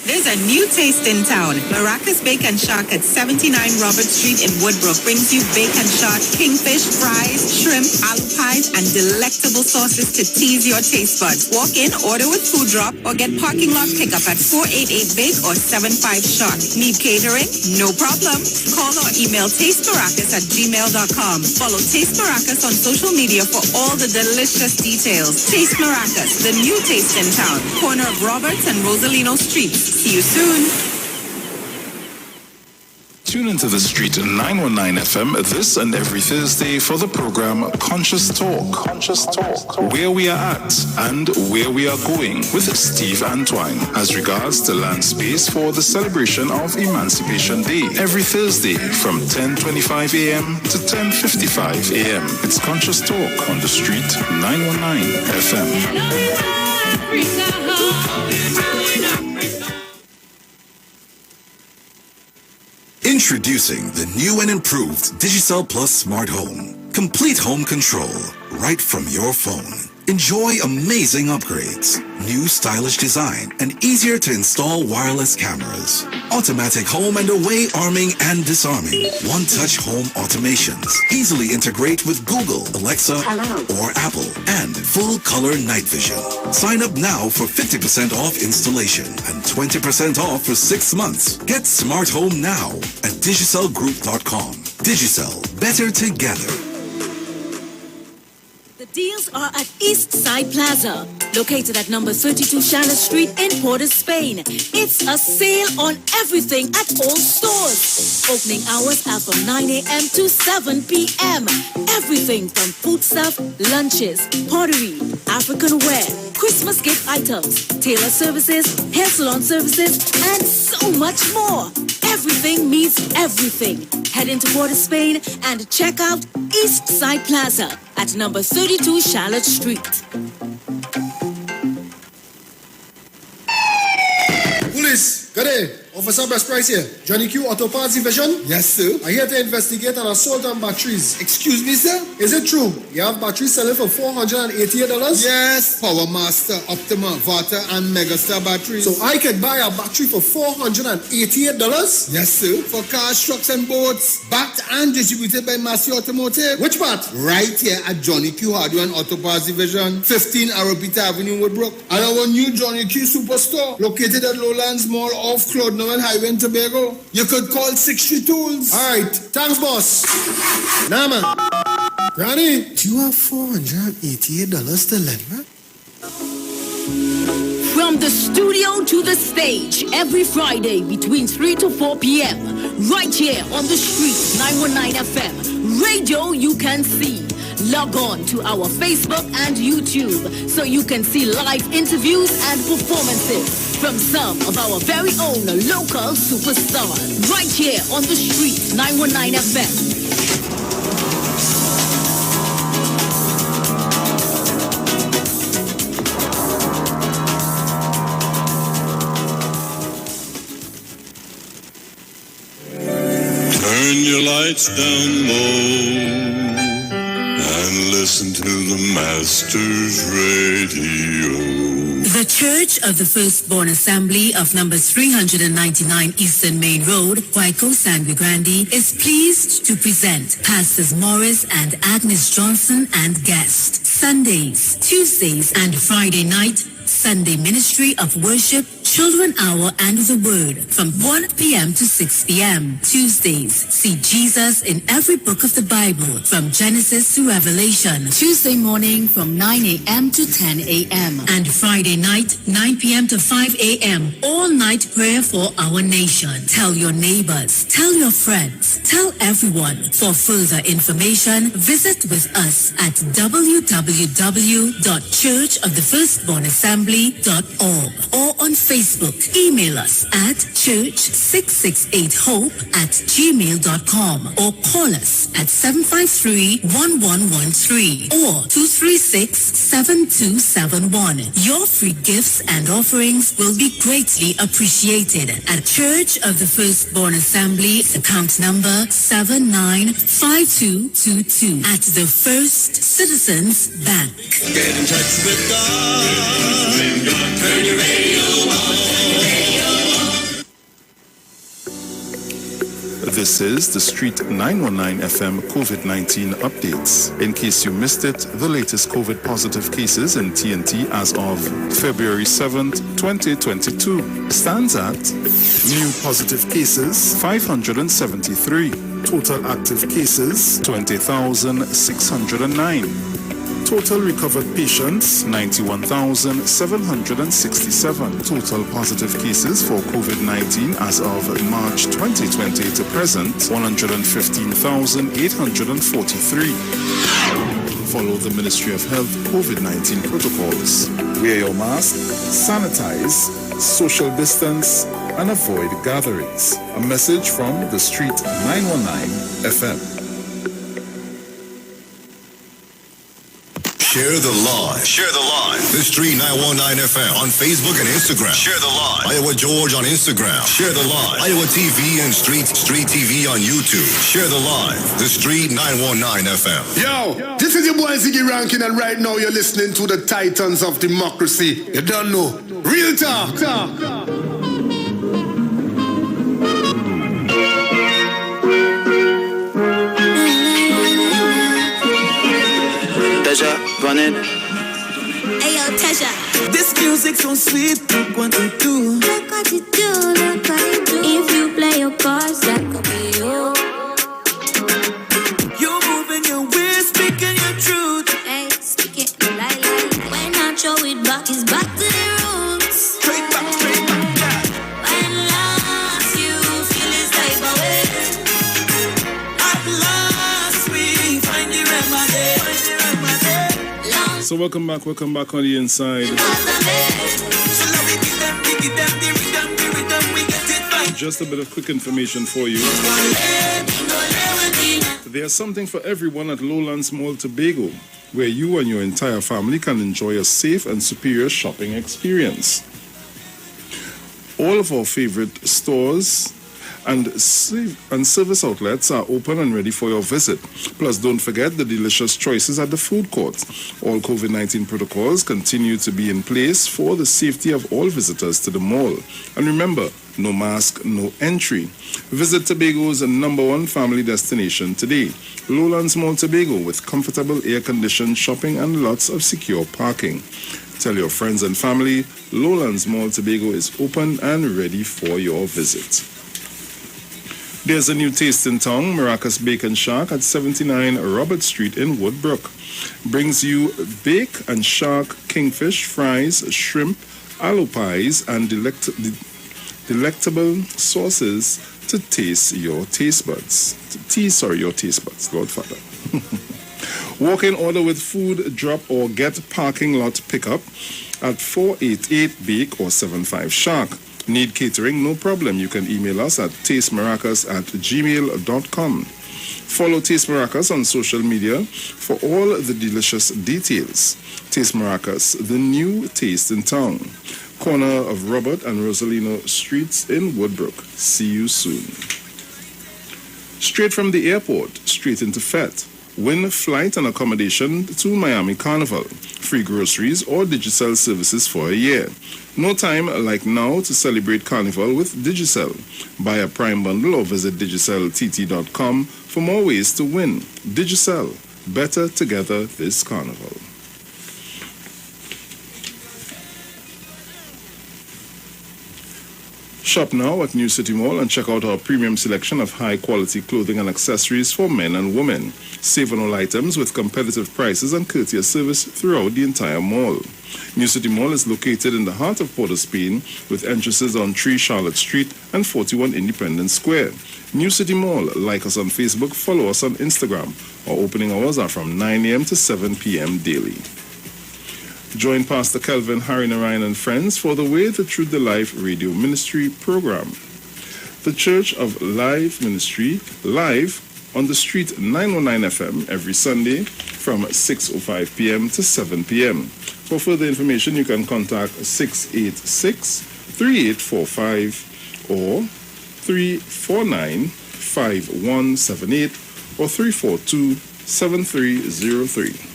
There's a new taste in town. Maracas Bacon Shark at 79 Robert Street in Woodbrook brings you bacon shark, kingfish, fries, shrimp, aloo pies, and delectable sauces to tease your taste buds. Walk in, order with food drop, or get parking lot pickup at 488 Bake or 75 Shark. Need catering? No problem. Call or email tastemaracas@gmail.com. Follow Taste Maracas on social media for all the delicious details. Taste Maracas, the new taste in town. Corner of Roberts and Rosalino Streets. See you soon. Tune into the Street 919 FM this and every Thursday for the program Conscious Talk, where we are at and where we are going with Steve Antoine as regards to land space for the celebration of Emancipation Day every Thursday from 10:25 a.m. to 10:55 a.m. It's Conscious Talk on the Street 919 FM. Introducing the new and improved Digicel Plus Smart Home. Complete home control right from your phone. Enjoy amazing upgrades, new stylish design, and easier to install wireless cameras. Automatic home and away arming and disarming. One-touch home automations. Easily integrate with Google, Alexa, or Apple. And full color night vision. Sign up now for 50% off installation and 20% off for 6 months. Get smart home now at digicelgroup.com. Digicel, better together. The deals are at East Side Plaza, located at number 32 Charlotte Street in Port of Spain. It's a sale on everything at all stores. Opening hours are from 9 a.m. to 7 p.m. Everything from food stuff, lunches, pottery, African wear, Christmas gift items, tailor services, hair salon services, and so much more. Everything means everything. Head into Port of Spain and check out East Side Plaza at number 32 Charlotte Street. Police, good day. Officer Best Price here. Johnny Q Auto Parts Division? Yes, sir. I'm here to investigate an assault on batteries. Excuse me, sir? Is it true? You have batteries selling for $488? Yes. Power Master, Optima, Vata, and Megastar batteries. So I can buy a battery for $488? Yes, sir. For cars, trucks, and boats. Backed and distributed by Massey Automotive. Which part? Right here at Johnny Q Hardware and Auto Parts Division, 15 Arrowpita Avenue, Woodbrook. And our new Johnny Q Superstore, located at Lowlands Mall off Claude Noel Highway in Tobago. You could call 63 Tools. All right. Thanks, boss. Nah, man. Ronnie, do you have $488 to lend, man? From the studio to the stage, every Friday between 3 to 4 p.m. Right here on the Street 919 FM. Radio you can see. Log on to our Facebook and YouTube so you can see live interviews and performances from some of our very own local superstars. Right here on the Street 919 FM. Turn your lights down low and listen to the Master's Radio. The Church of the Firstborn Assembly of number 399 Eastern Main Road, Waiko, Sangre Grande, is pleased to present Pastors Morris and Agnes Johnson and guests. Sundays, Tuesdays, and Friday night, Sunday Ministry of Worship, Children Hour, and the Word from 1 p.m. to 6 p.m. Tuesdays, see Jesus in every book of the Bible from Genesis to Revelation. Tuesday morning from 9 a.m. to 10 a.m. And Friday night, 9 p.m. to 5 a.m. All night prayer for our nation. Tell your neighbors, tell your friends, tell everyone. For further information, visit with us at www.churchofthefirstbornassembly.org or on on Facebook. Email us at church668hope@gmail.com or call us at 753-1113 or 236-7271. Your free gifts and offerings will be greatly appreciated at Church of the Firstborn Assembly, account number 795222 at the First Citizens Bank. Get in touch with God. Turn your radio on. This is the Street 919 FM COVID-19 updates. In case you missed it, the latest COVID positive cases in TNT as of February 7th, 2022 stands at new positive cases 573, total active cases 20,609. Total recovered patients, 91,767. Total positive cases for COVID-19 as of March 2020 to present, 115,843. Follow the Ministry of Health COVID-19 protocols. Wear your mask, sanitize, social distance, and avoid gatherings. A message from the Street 919 FM. Share the live. Share the live. The Street 919 FM on Facebook and Instagram. Share the live. Iowa George on Instagram. Share the live. Iowa TV and Street TV on YouTube. Share the live. The Street 919 FM. Yo, this is your boy Ziggy Rankin, and right now you're listening to the Titans of Democracy. You don't know. Real talk. Run it. Hey yo, Tasha. This music so sweet. Look what you do. Look what you do. Look what you do. If you play your cards, that could be you. You're moving your ways, speaking your truth. Hey, speak it like. When I throw it back, it's back to the roots. Straight back, yeah. When last you feel this type of way. At last we find the remedy. So welcome back on the inside. Just a bit of quick information for you. There's something for everyone at Lowlands Mall Tobago, where you and your entire family can enjoy a safe and superior shopping experience. All of our favorite stores and service outlets are open and ready for your visit. Plus, don't forget the delicious choices at the food court. All COVID-19 protocols continue to be in place for the safety of all visitors to the mall. And remember, no mask, no entry. Visit Tobago's #1 family destination today. Lowlands Mall Tobago, with comfortable air-conditioned shopping and lots of secure parking. Tell your friends and family, Lowlands Mall Tobago is open and ready for your visit. There's a new taste in town, Maracas Bacon Shack at 79 Robert Street in Woodbrook. Brings you bake and shark, kingfish, fries, shrimp, aloe pies, and delectable sauces to tease your taste buds, Lord Father. Walk in order with food, drop or get parking lot pickup at 488 Bake or 75 Shark. Need catering? No problem. You can email us at tastemaracas@gmail.com. Follow Taste Maracas on social media for all the delicious details. Taste Maracas, the new taste in town. Corner of Robert and Rosalino Streets in Woodbrook. See you soon. Straight from the airport, straight into FET. Win flight and accommodation to Miami Carnival. Free groceries or Digicel services for a year. No time like now to celebrate Carnival with Digicel. Buy a Prime bundle or visit digiceltt.com for more ways to win. Digicel, better together this Carnival. Shop now at New City Mall and check out our premium selection of high-quality clothing and accessories for men and women. Save on all items with competitive prices and courteous service throughout the entire mall. New City Mall is located in the heart of Port of Spain with entrances on 3 Charlotte Street and 41 Independence Square. New City Mall. Like us on Facebook, follow us on Instagram. Our opening hours are from 9 a.m. to 7 p.m. daily. Join Pastor Kelvin Harinarayan and friends for the Way, the Truth, the Life radio ministry program. The Church of Life Ministry, live on the Street 919 FM every Sunday from 6:05 p.m. to 7 p.m. For further information, you can contact 686-3845 or 349-5178 or 342-7303.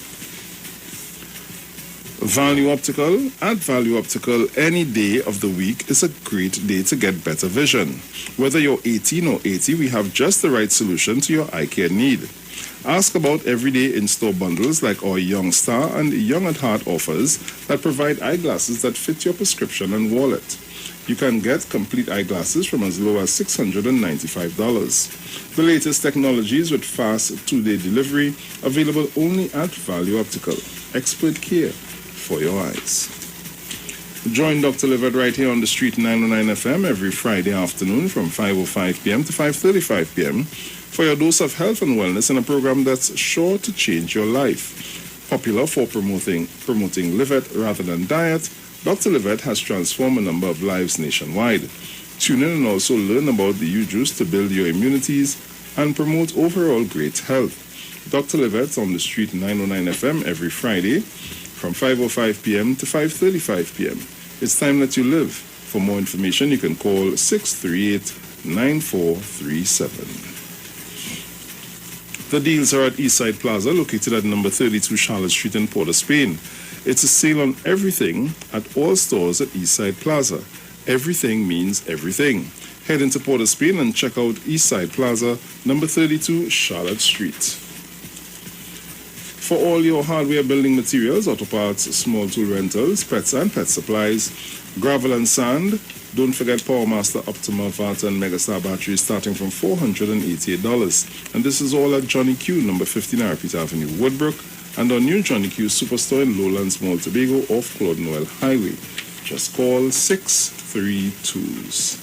Value Optical. At Value Optical, any day of the week is a great day to get better vision. Whether you're 18 or 80, we have just the right solution to your eye care need. Ask about everyday in-store bundles like our Young Star and Young at Heart offers that provide eyeglasses that fit your prescription and wallet. You can get complete eyeglasses from as low as $695. The latest technologies with fast 2-day delivery available only at Value Optical. Expert care for your eyes. Join Dr. Livett right here on the Street 909 FM every Friday afternoon from 5:05 p.m. to 5:35 p.m. for your dose of health and wellness in a program that's sure to change your life. Popular for promoting Livett rather than diet, Dr. Livett has transformed a number of lives nationwide. Tune in and also learn about the U-Juice to build your immunities and promote overall great health. Dr. Livett's on the Street 909 FM every Friday from 5:05 p.m. to 5:35 p.m. It's time that you live. For more information, you can call 638-9437. The deals are at Eastside Plaza, located at number 32 Charlotte Street in Port of Spain. It's a sale on everything at all stores at Eastside Plaza. Everything means everything. Head into Port of Spain and check out Eastside Plaza, number 32 Charlotte Street. For all your hardware building materials, auto parts, small tool rentals, pets and pet supplies, gravel and sand, don't forget PowerMaster Optima Vata and Megastar batteries starting from $488. And this is all at Johnny Q, number 15 Arpit Avenue, Woodbrook, and our new Johnny Q Superstore in Lowlands Mall, Tobago, off Claude Noel Highway. Just call 632s.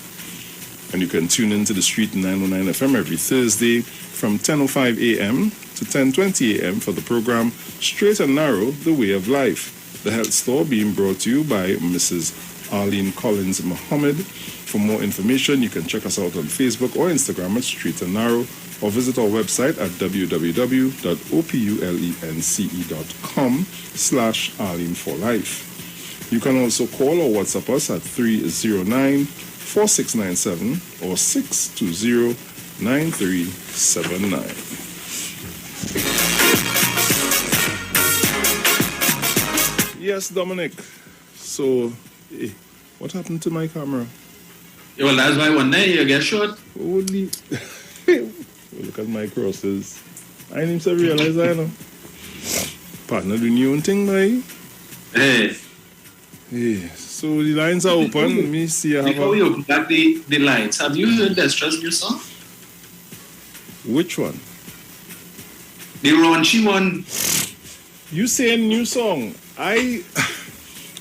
And you can tune into the Street 909 FM every Thursday from 10:05 a.m. to 10:20 a.m. for the program Straight and Narrow, The Way of Life. The health store being brought to you by Mrs. Arlene Collins Muhammad. For more information, you can check us out on Facebook or Instagram at Straight and Narrow, or visit our website at www.opulense.com/Arlene for Life. You can also call or WhatsApp us at 309-4697 or 620-9379. Yes, Dominic. So, what happened to my camera? Yeah, well, that's why one day you get shot. Holy. Look at my crosses. I didn't even realize I know. Partner doing your own thing, boy. Hey. Yeah. So the lines are open. Let me see. Before we open up the lines, have you heard Destra's new song? Which one? The raunchy one. You saying new song?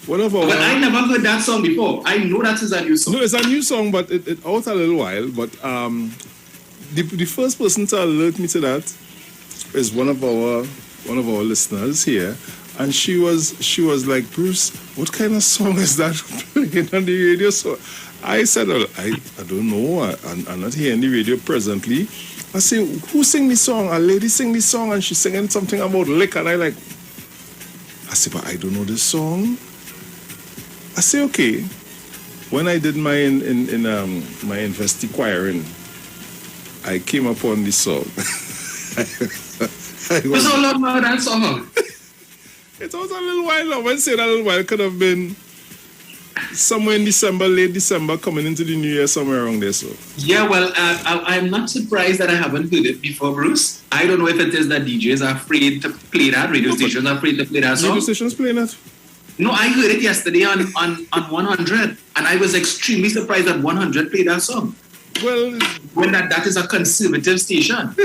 One of our. But I never heard that song before. I know that is a new song. No, it's a new song, but it out a little while. But the first person to alert me to that is one of our listeners here, and she was like, Bruce, what kind of song is that playing on the radio? So I said, well, I don't know. I'm not hearing the radio presently. I say, who sing this song? A lady sing this song, and she's singing something about lick, and I say, but I don't know this song. I say, okay. When I did my my investiquiring, I came upon this song. What's all about that song? It was a little while now. When I say that a little while, it could have been somewhere in December, late December, coming into the new year, somewhere around there. So yeah, well, I'm not surprised that I haven't heard it before, Bruce. I don't know if it is that DJs are afraid to play that, radio stations are afraid to play that song. Radio stations playing that? No, I heard it yesterday on 100, and I was extremely surprised that 100 played that song. Well, when that is a conservative station.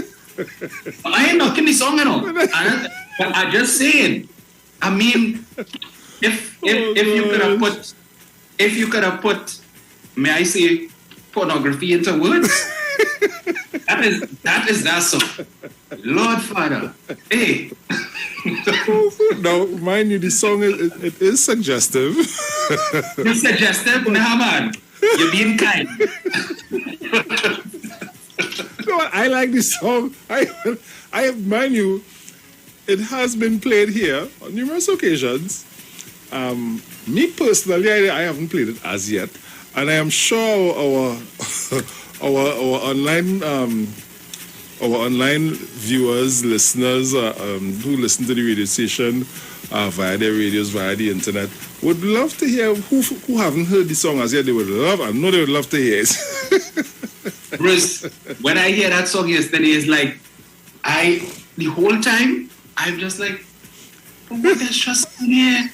I ain't knocking the song at all. I'm just saying. I mean, if you could have put, may I say, pornography into words, That is that song. Lord Father. Hey. Now, mind you, the song it is suggestive. You're suggestive? Nah, man. You're being kind. No, I like this song. Mind you, it has been played here on numerous occasions. Me personally, I haven't played it as yet, and I am sure our online viewers, listeners who listen to the radio station via their radios, via the internet, would love to hear who haven't heard the song as yet. They would love, I know they would love to hear it. Bruce, when I hear that song yesterday, it's like the whole time I'm just like, oh, what is just in here?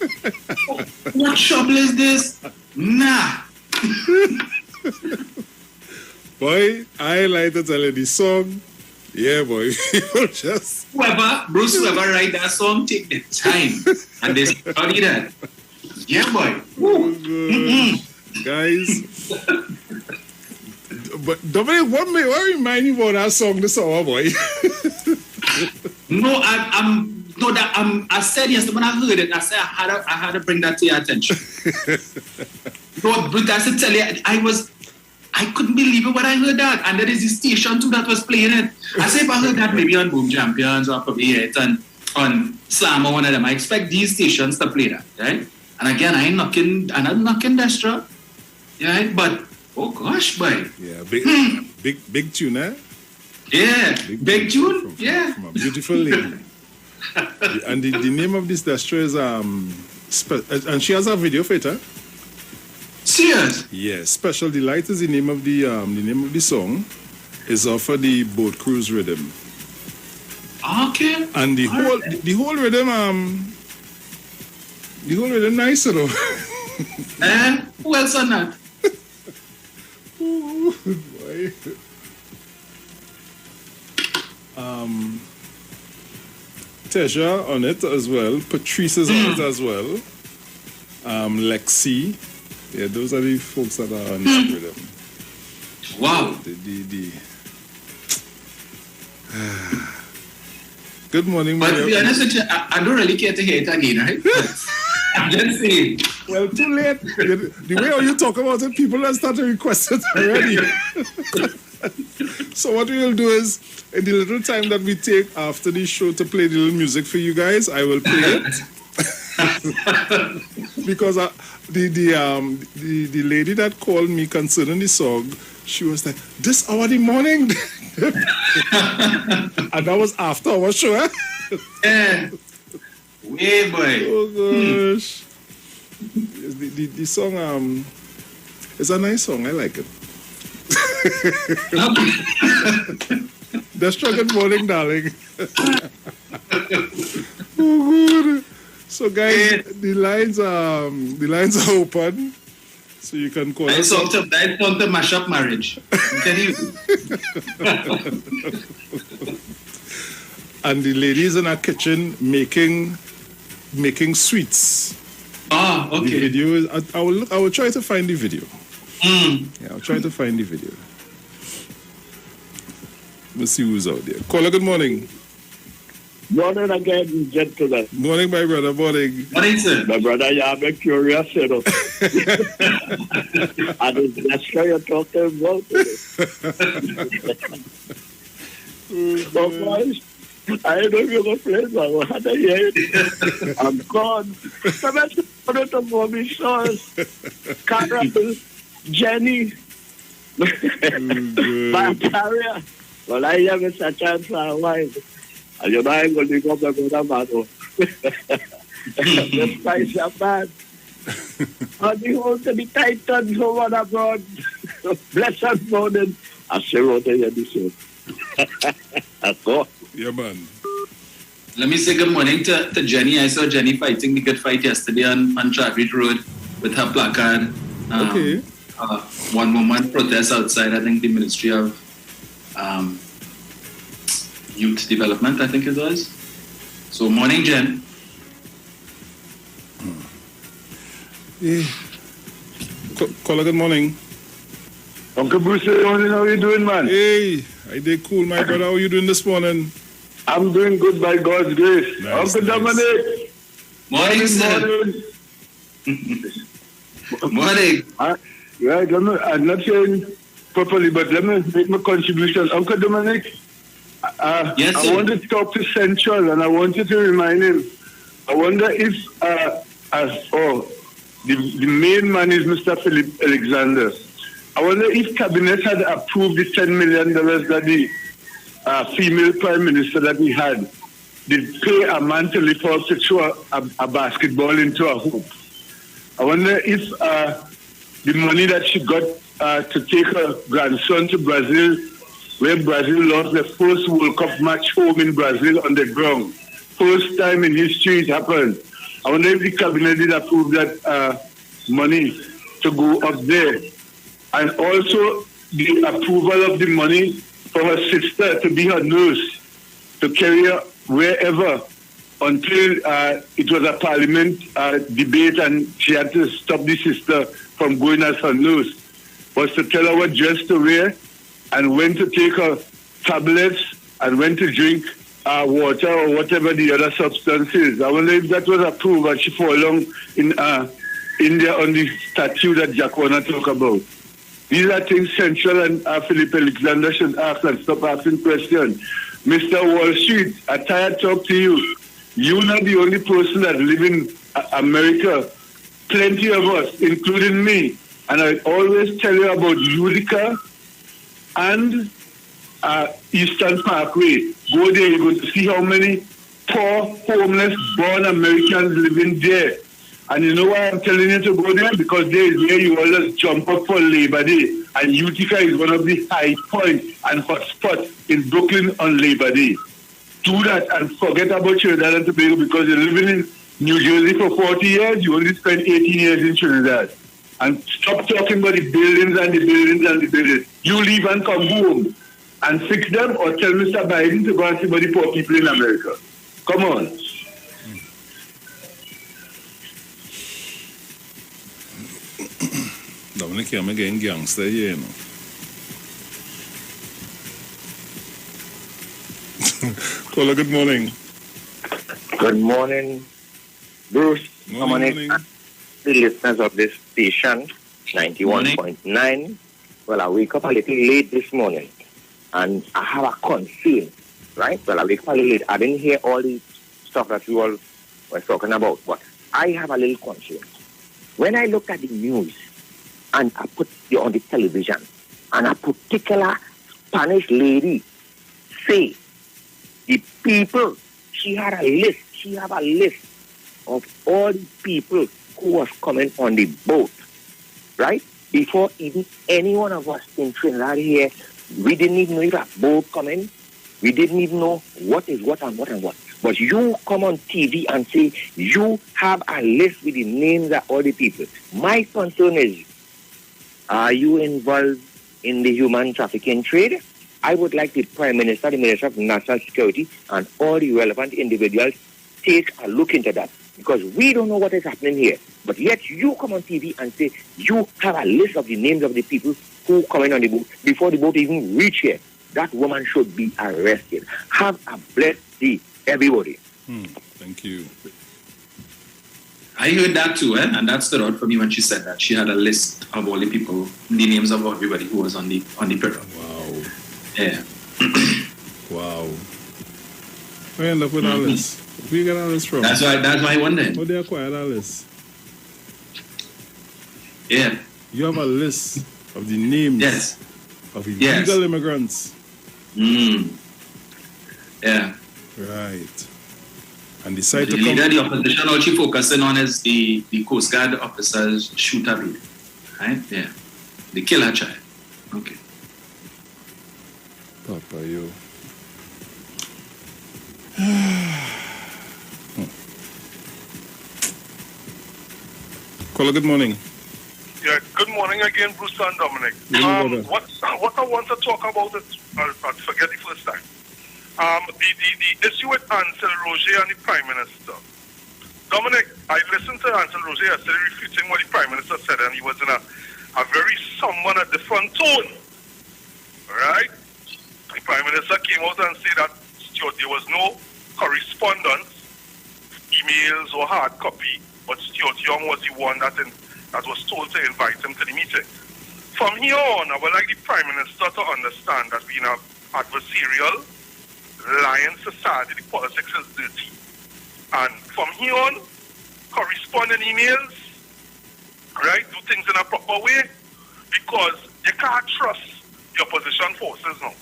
What trouble is this? Nah. Boy, I like to tell you the song. Yeah, boy. Just whoever write that song, take the time and they study that. Yeah, boy. Guys. But Dominic, what remind you about that song this hour, boy? No, I said yesterday when I heard it, I said I had to bring that to your attention. No, because I tell you, I couldn't believe it when I heard that. And there is a station too that was playing it. I say if I heard that maybe on Boom Champions or probably it on Slam or one of them, I expect these stations to play that, right? And again, I'm not knocking Destra, right? But oh gosh, boy. Yeah, big tune, eh? Yeah, big tune. From a beautiful lady. And the name of this Destra is and she has a video for it, huh? Serious? Yes, Special Delight is the name of the song. Is off of the Boat Cruise rhythm. Okay. And the whole rhythm nice, you know. Who else on that? Ooh, boy. Tesha on it as well. Patrice is on it as well. Lexi. Yeah, those are the folks that are on that rhythm. Wow. Good morning, But to be honest with you, I don't really care to hear it again, right? I'm just saying. Well, too late. The way how you talk about it, people have started requesting it already. So what we will do is, in the little time that we take after the show to play the little music for you guys, I will play it. Because the lady that called me concerning the song, she was like, this hour in the morning? And that was after our show, eh? Yeah. Way boy. Oh gosh. The song it's a nice song, I like it. Destra, good morning, darling. Oh good. So guys, the lines are open. So you can call us. That's not to mash up marriage. I'm telling you. And the ladies in our kitchen making sweets. Ah, okay. The video is, I will try to find the video. Yeah, I'll try to find the video. Let's see who's out there. Caller, good morning. Morning again, gentlemen. Morning, my brother. Morning. Morning, sir. My brother, you are curious, you know. And that's why you're talking about it. So, boys, I don't know if you're going to play, but I had to hear it. I'm gone. So let's go to Bobby Sauce, Carol, Jenny, Bacteria. Well, I have a chance for a while. And you know, I'm going to go back to the battle. The spice are bad. And the whole to the Titans over abroad. Blessed morning. I say, what are you doing? Yeah, man. Let me say good morning to Jenny. I saw Jenny fighting the good fight yesterday on Traffic Road with her placard. Okay. One woman protest outside, I think, the Ministry of Youth Development, I think it was. So, morning, Jen. Yeah. Caller, good morning. Uncle Bruce, how are you doing, man? Hey, I did cool, my brother. How are you doing this morning? I'm doing good by God's grace. Nice, Uncle Dominic. Morning, sir. Morning. Right, I'm not saying properly, but let me make my contribution. Uncle Dominic, yes, I want to talk to Central, and I want you to remind him. I wonder if, the main man is Mr. Philip Alexander. I wonder if Cabinet had approved the $10 million that the female prime minister that we had did pay a man to lift up to throw a basketball into a hoop. I wonder if the money that she got to take her grandson to Brazil, where Brazil lost the first World Cup match home in Brazil on the ground. First time in history it happened. I wonder if the cabinet did approve that money to go up there. And also the approval of the money for her sister to be her nurse, to carry her wherever until it was a parliament debate and she had to stop the sister from going as her nurse, was to tell her what dress to wear and when to take her tablets and when to drink water or whatever the other substance is. I wonder if that was approved and she followed along in India on the statue that Jack wanna talk about. These are things Central and Philip Alexander should ask and stop asking questions. Mr. Wall Street, I tired talk to you. You're not the only person that live in America. Plenty of us, including me. And I always tell you about Utica and Eastern Parkway. Go there, you're going to see how many poor, homeless, born Americans living there. And you know why I'm telling you to go there? Because there is where you always jump up for Labor Day. And Utica is one of the high points and hot spots in Brooklyn on Labor Day. Do that and forget about Trinidad and Tobago because you're living in New Jersey for 40 years, you only spent 18 years in Trinidad. And stop talking about the buildings and the buildings and the buildings. You leave and come home and fix them or tell Mr. Biden to go and see about the poor people in America. Come on. Dominic, I'm getting gangster here, you know. Caller, good morning. Good morning, Bruce. Morning. The listeners of this station, 91.9. Well, I wake up a little late this morning, and I have a concern, right? Well, I wake up a little late. I didn't hear all the stuff that you all were talking about, but I have a little concern. When I look at the news, and I put you on the television, and a particular Spanish lady say, the people, she have a list of all the people who was coming on the boat, right? Before even any one of us in Trinidad here, we didn't even know if a boat coming. We didn't even know what is what and what and what. But you come on TV and say you have a list with the names of all the people. My concern is, are you involved in the human trafficking trade? I would like the Prime Minister, the Minister of National Security, and all the relevant individuals take a look into that. Because we don't know what is happening here. But yet you come on TV and say you have a list of the names of the people who come in on the boat before the boat even reach here. That woman should be arrested. Have a blessed day, everybody. Thank you. I heard that too, and that stood out for me when she said that. She had a list of all the people, the names of everybody who was on the program. Wow. Yeah. Wow. I end up with a list. Where you get all this from? That's why I wonder. How they acquired all this? Yeah. You have a list of the names of illegal immigrants. Yeah. Right. And decide the to come. The opposition, all she focusing on is the Coast Guard officers shoot her baby. Right? Yeah. They kill her child. Okay. Papa, you. Caller, good morning. Yeah, good morning again, Bruce and Dominic. What I want to talk about is, I'll forget the first time. The issue with Ansel Roger and the Prime Minister. Dominic, I listened to Ansel Roger yesterday refuting what the Prime Minister said, and he was in a a very someone a different tone. Right? The Prime Minister came out and said that Stuart, there was no correspondence, emails or hard copy, but Stuart Young was the one that was told to invite him to the meeting. From here on, I would like the Prime Minister to understand that we in an adversarial, lying society, the politics is dirty. And from here on, corresponding emails, right, do things in a proper way, because you can't trust the opposition forces now.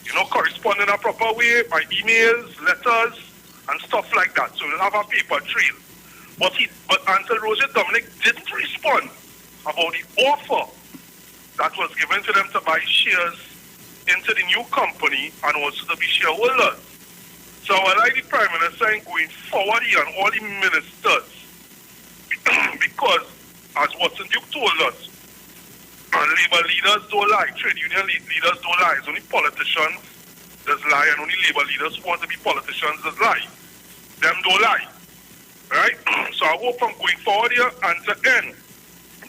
You know, correspond in a proper way by emails, letters, and stuff like that. So you'll have a paper trail. But until Roger Dominic didn't respond about the offer that was given to them to buy shares into the new company and also to be shareholders. So I like the Prime Minister in going forward here and all the ministers, because as Watson Duke told us, labor leaders don't lie, trade union leaders don't lie. It's only politicians that lie, and only labor leaders who want to be politicians that lie. Them don't lie. Right? So I hope I'm going forward here and to end.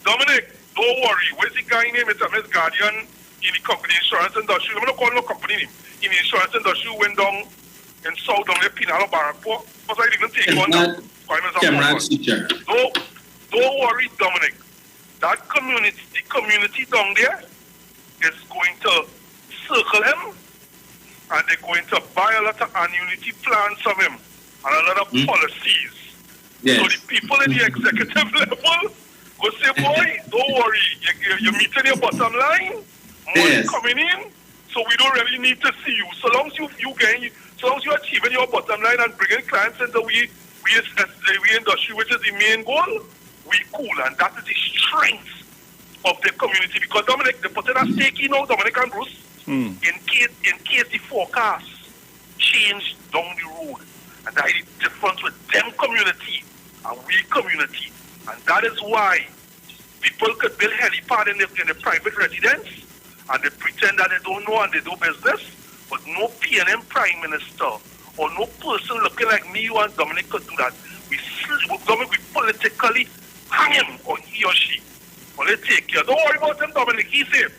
Dominic, don't worry. Where's the guy name? It's a Miss Guardian in the company insurance industry. I'm not calling no company name. In the insurance industry, went down in South down there, Pinal Barrapo. Because I didn't take one now. Don't worry, Dominic. That community, the community down there is going to circle him, and they're going to buy a lot of annuity plans from him and a lot of policies. Yes. So the people in the executive level will say, boy, don't worry, you're meeting your bottom line, money coming in, so we don't really need to see you. So long as so long as you're achieving your bottom line and bringing clients into we industry, which is the main goal, we cool. And that is the strength of the community. Because Dominic, they put in a stake, you know, Dominic and Bruce, in case the forecast change down the road. And that is the difference with them community and we community. And that is why people could build helipad in the private residence, and they pretend that they don't know and they do business, but no PNM Prime Minister or no person looking like me, you and Dominic could do that. We politically hang him, or he or she. Well, let's take care. Don't worry about him, Dominic. He's safe.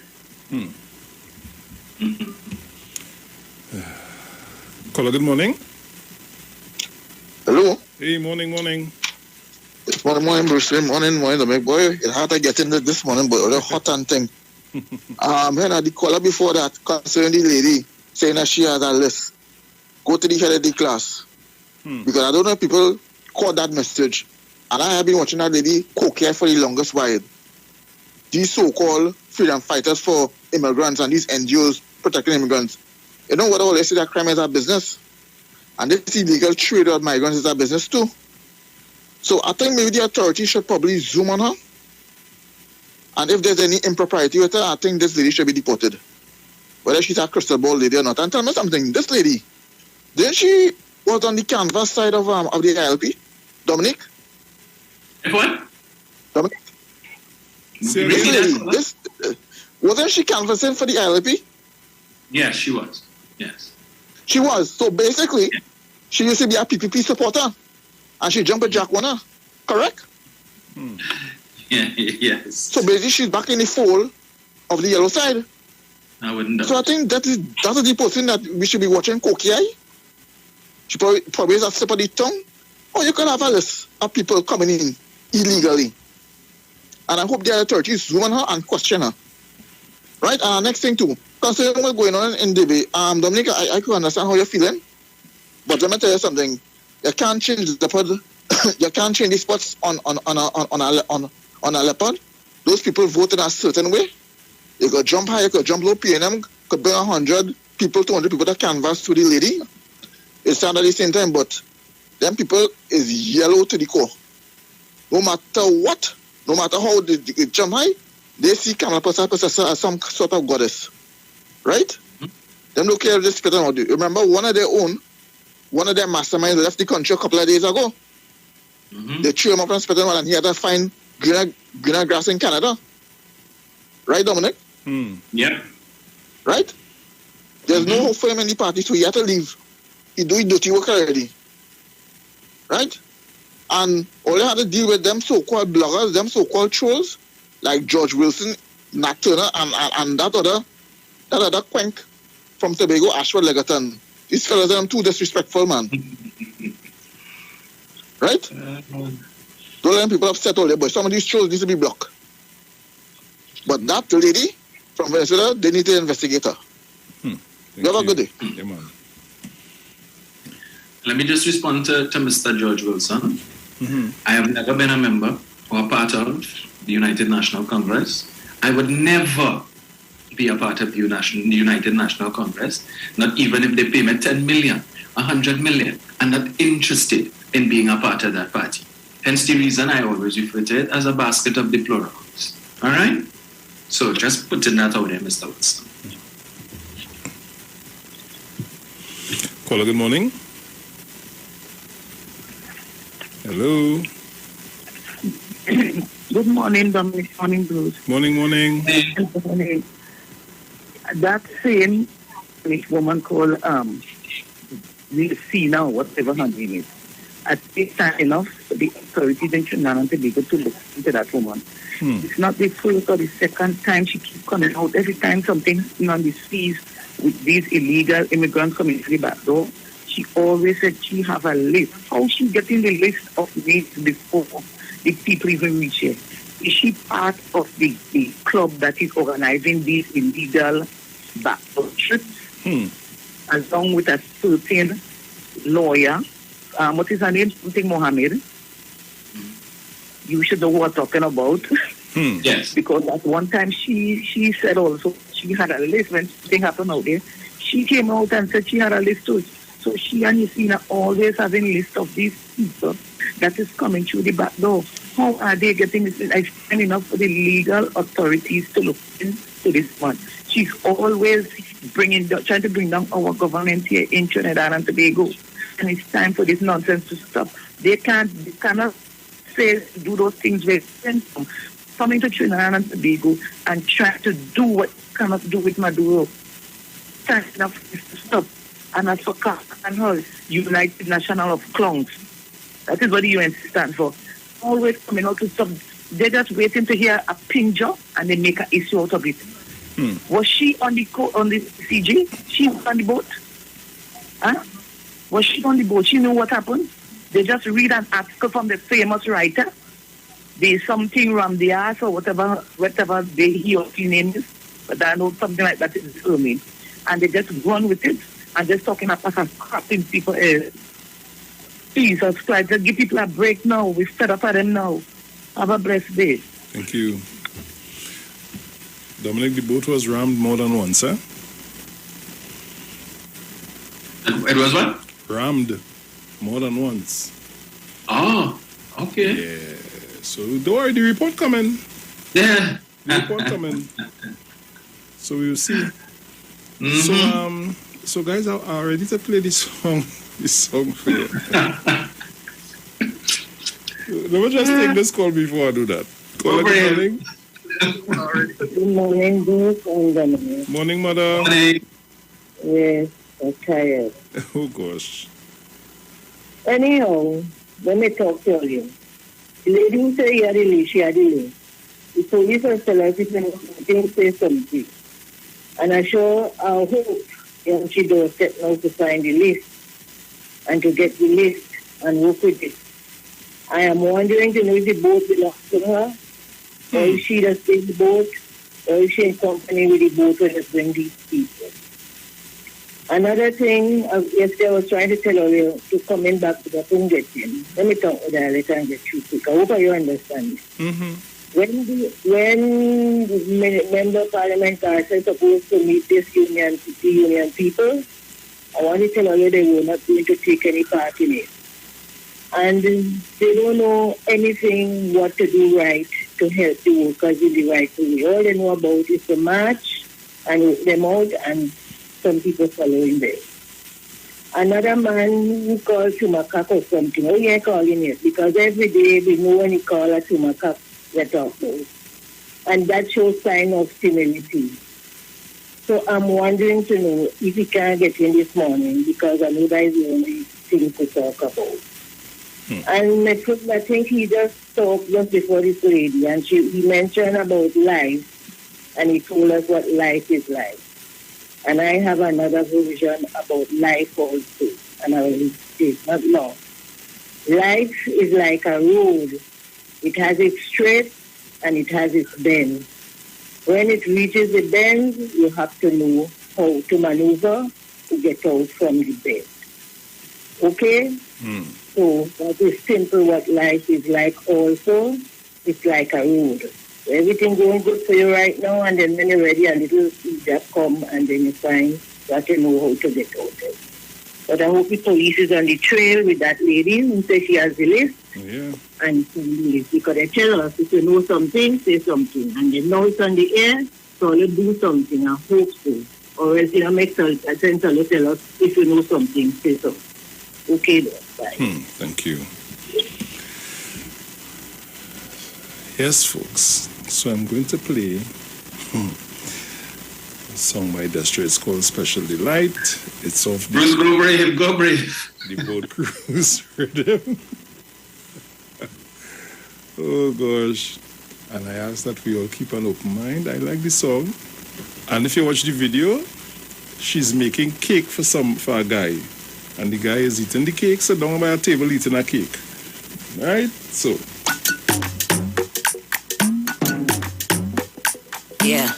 Caller, good morning. Hello. Hey, morning. Morning, Bruce. Morning, Dominic. Boy, it had to get into this morning, but it's a hot and thing. When the caller before that concerning the lady saying that she has a list, go to the head of the class. Because I don't know if people caught that message. And I have been watching that lady co-care for the longest while. These so-called freedom fighters for immigrants and these NGOs protecting immigrants. You know what all they say, that crime is a business? And this illegal trade of migrants is a business too. So I think maybe the authorities should probably zoom on her. And if there's any impropriety with her, I think this lady should be deported. Whether she's a crystal ball lady or not. And tell me something, this lady, didn't she was on the canvas side of the ILP? Dominic? What? Dominic? Wasn't she canvassing for the ILP? Yes, she was. Yes. She was. So basically, she used to be a PPP supporter. And she jumped at Jack Warner. Correct? Yes. So basically, she's back in the fold of the yellow side. I wouldn't know. So I think that is the person that we should be watching Kokiai. She probably has a slip of the tongue. Or you can have a list of people coming in illegally. And I hope the authorities zoom on her and question her. Right? And next thing too, considering what's going on in debate, Dominic, I can understand how you're feeling. But let me tell you something. You can't change the leopard. You can't change the spots on a leopard. Those people vote in a certain way. You could jump high, you could jump low. PNM could bring 100 people, 200 people to canvas to the lady. It's not at the same time, but them people is yellow to the core. No matter what, no matter how they jump high, they see Kamala Possessor as some sort of goddess. Right? Them look here, this people. Remember, one of their masterminds left the country a couple of days ago. They threw him up on Spitton and he had to find greener grass in Canada. Right, Dominic? Yeah. Right? There's no hope for him in the party, so he had to leave. He do his dirty work already. Right? And all they had to deal with them so-called bloggers, them so-called trolls, like George Wilson, Nat Turner, and that other quank from Tobago, Ashford Legaton. These fellas are too disrespectful, man. Right? Don't let people upset all their boys. Some of these shows need to be blocked. But that lady from Venezuela, they need to investigate her. You have a good day. Yeah, man. Let me just respond to Mr. George Wilson. I have never been a member or a part of the United National Congress. I would never be a part of the United National Congress, not even if they pay me 10 million, 100 million. I'm not interested in being a part of that party. Hence the reason I always refer to it as a basket of deplorables. All right? So just putting that out there, Mr. Wilson. Caller, good morning. Hello. Good morning, Dominic. Morning, Bruce. Morning. Good morning. That same woman called we'll see now whatever her name is. At this time enough for the authorities in Trinidad and Tobago to look into that woman. It's not the first or the second time she keeps coming out. Every time something on the seas with these illegal immigrants coming through the back door, she always said she have a list. How she getting the list of names before the people even reach here? Is she part of the club that is organizing these illegal backdoor trips? Along with a certain lawyer, what is her name? Something Mohammed. You should know what I'm talking about. Yes. Because at one time she said also she had a list when something happened out there. She came out and said she had a list too. So she and Yusina always having a list of these people that is coming through the back door. How are they getting this? It's time enough for the legal authorities to look into this one. She's always trying to bring down our government here in Trinidad and Tobago. And it's time for this nonsense to stop. They cannot say, do those things with coming to Trinidad and Tobago and trying to do what cannot do with Maduro. Time enough for this to stop. And as for CAC and her, United National of Clowns. That is what the UN stands for. Always coming out to stop. They're just waiting to hear a pincher and they make an issue out of it. Was she on the CG? She was on the boat? Huh? Was she on the boat? She knew what happened? They just read an article from the famous writer. There's something around the ass or whatever he or she name is. But I know something like that is filming. And they just run with it and just talking about and crap in people. Jesus Christ, just give people a break now. We're fed up at them now. Have a blessed day. Thank you. Dominic, the boat was rammed more than once, eh? It was what? Rammed more than once. Oh, okay. Yeah. So don't worry, the report coming. Yeah. The report coming. So we'll see. So guys, I'm ready to play this song for you. Let me just take this call before I do that. Call good morning. Good morning, Bruce and Dominic. Morning, mother. Morning. Yes, I'm tired. Oh gosh. Anyhow, let me talk to you. The lady who said she had a list, she had a list. The police are still out didn't say something. And I hope she does step now to find the list and to get the list and work with it. I am wondering to know if the boat belongs to her, or if she does take the boat, or if she in company with the boat when they bring these people. Another thing, yesterday I was trying to tell you to come in back to the phone get him. Let me talk with her later and get you quick. I hope you understand. When the member of parliament are supposed to meet the union people, I want to tell you they were not going to take any part in it. And they don't know anything what to do right to help the workers in the right way. All they know about is to march and work them out and some people following them. Another man who called Tumakak or something, oh yeah, calling it, because every day we know when he calls a Tumakak, they talk about. And that shows sign of humility. So I'm wondering to know if he can get in this morning, because I know that is the only thing to talk about. And I think he just talked just before this lady, and he mentioned about life, and he told us what life is like. And I have another version about life also, and I will say not long. Life is like a road. It has its straight and it has its bend. When it reaches the bend, you have to know how to maneuver to get out from the bend. Okay? So that is simple what life is like also. It's like a road. So everything going good for you right now, and then when you're ready, a little just come, and then you find that you know how to get out of it. But I hope the police is on the trail with that lady who says she has the list. Yeah. And because they tell us if you know something, say something. And they know it's on the air, so you do something. I hope so. Or else you make sense to tell us if you know something, say something. Okay, then. Bye. Thank you. Yes, folks. So I'm going to play a song by Destra. It's called Special Delight. It's of Bruce, go brave, go brave. The Boat Cruise Rhythm. Oh gosh. And I ask that we all keep an open mind. I like the song. And if you watch the video, she's making cake for a guy. And the guy is eating the cake, so down by a table eating a cake. Right? So. Yeah.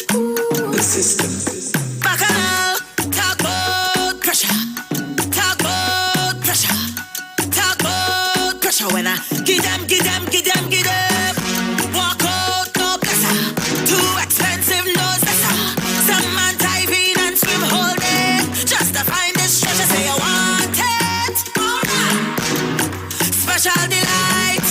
The system. Bacchanal, talk about pressure. Talk about pressure. Talk about pressure. When I give them. Walk out, no blesser. Too expensive, no blesser. Some man dive in and swim whole day just to find this treasure. Say you want it. Special delight.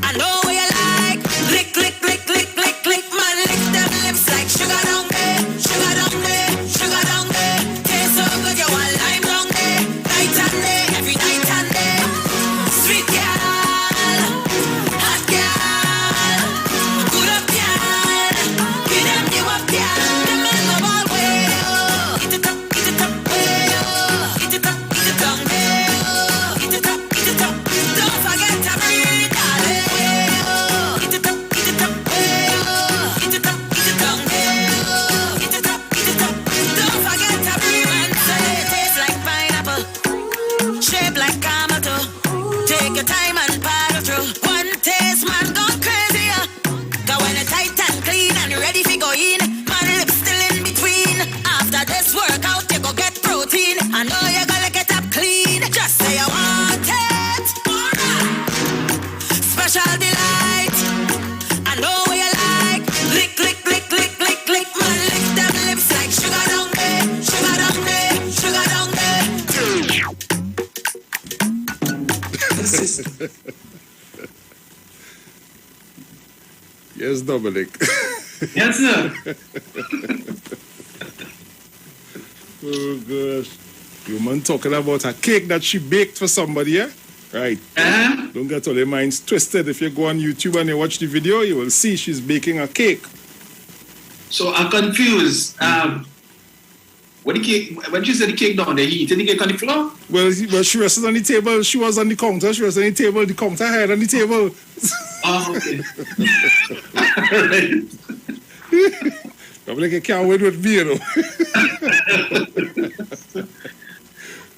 I know what you like. Lick, lick, lick, lick, lick, lick. Man, lick them lips like sugar down there. Sugar down there. Sugar down there. Taste so good, you want lime down there. Night and day, every night and day. Sweet girl, hot girl, good up girl. Give them you up girl. Them men go all way. Eat it up way. Eat it up way. Eat it up. Don't forget to breathe, darling. Eat it up way. Eat it up way. Eat it up. Don't forget to breathe. And say it tastes like pineapple, shaped like camel toe. Take your time and paddle through. One taste, man, go crazy. Go when it's tight and clean and ready to go in. Man, lips still in between. After this workout, you go get protein. I know you gotta get up clean. Just say you want it. Special delight. I know what you like. Lick, lick, lick, lick, lick, lick. Man, lick them lips like sugar down there. Sugar down there. Sugar down there. Yes, Dominic. Yes, sir. Oh gosh. You man talking about a cake that she baked for somebody, yeah? Right. Don't get all your minds twisted. If you go on YouTube and you watch the video, you will see she's baking a cake. So I'm confused. What the cake? When she said the cake down there, he eating the cake on the floor? Well, she rested on the table. She was on the counter. She was on the table. The counter had on the table. Oh, okay. I'm like, I can't wait with me, you know.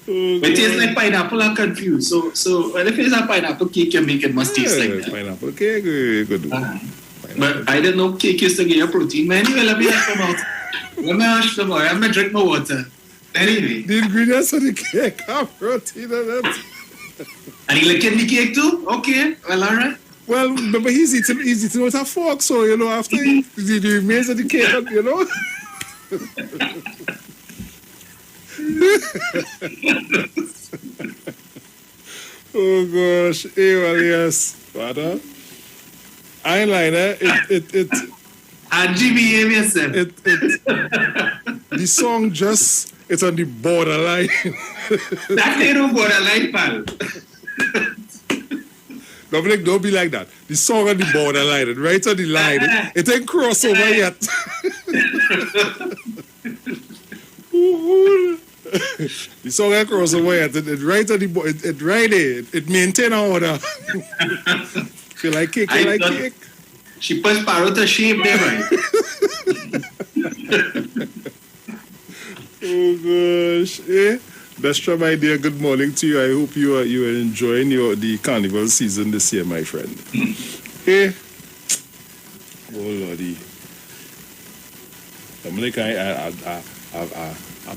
But it tastes like pineapple. I'm confused. So well, if it's a pineapple cake you make, it must taste like that. Pineapple cake, good. But I didn't know cake used to give you protein. But anyway, let me ask them out. I'm going to drink my water. Anyway. The ingredients of the cake have protein in it. And he licking the cake too? Okay. Well, all right. Well, remember, he's eating with a fork, so, you know, after the remains of the cake, you know. Oh, gosh. Hey, well, yes. Father. Eyeliner, and GBA yourself. The song just, it's on the borderline. That ain't no borderline, pal. Dominic, don't be like that. The song on the borderline, and right on the line. It ain't crossover yet. The song across the way, it right at the it right there. It maintain order. Feel like cake, feel like cake. She put Paro to shape there, right? Oh gosh. Bestra, my dear, good morning to you. I hope you are enjoying the carnival season this year, my friend. Oh Lordy. I'm like I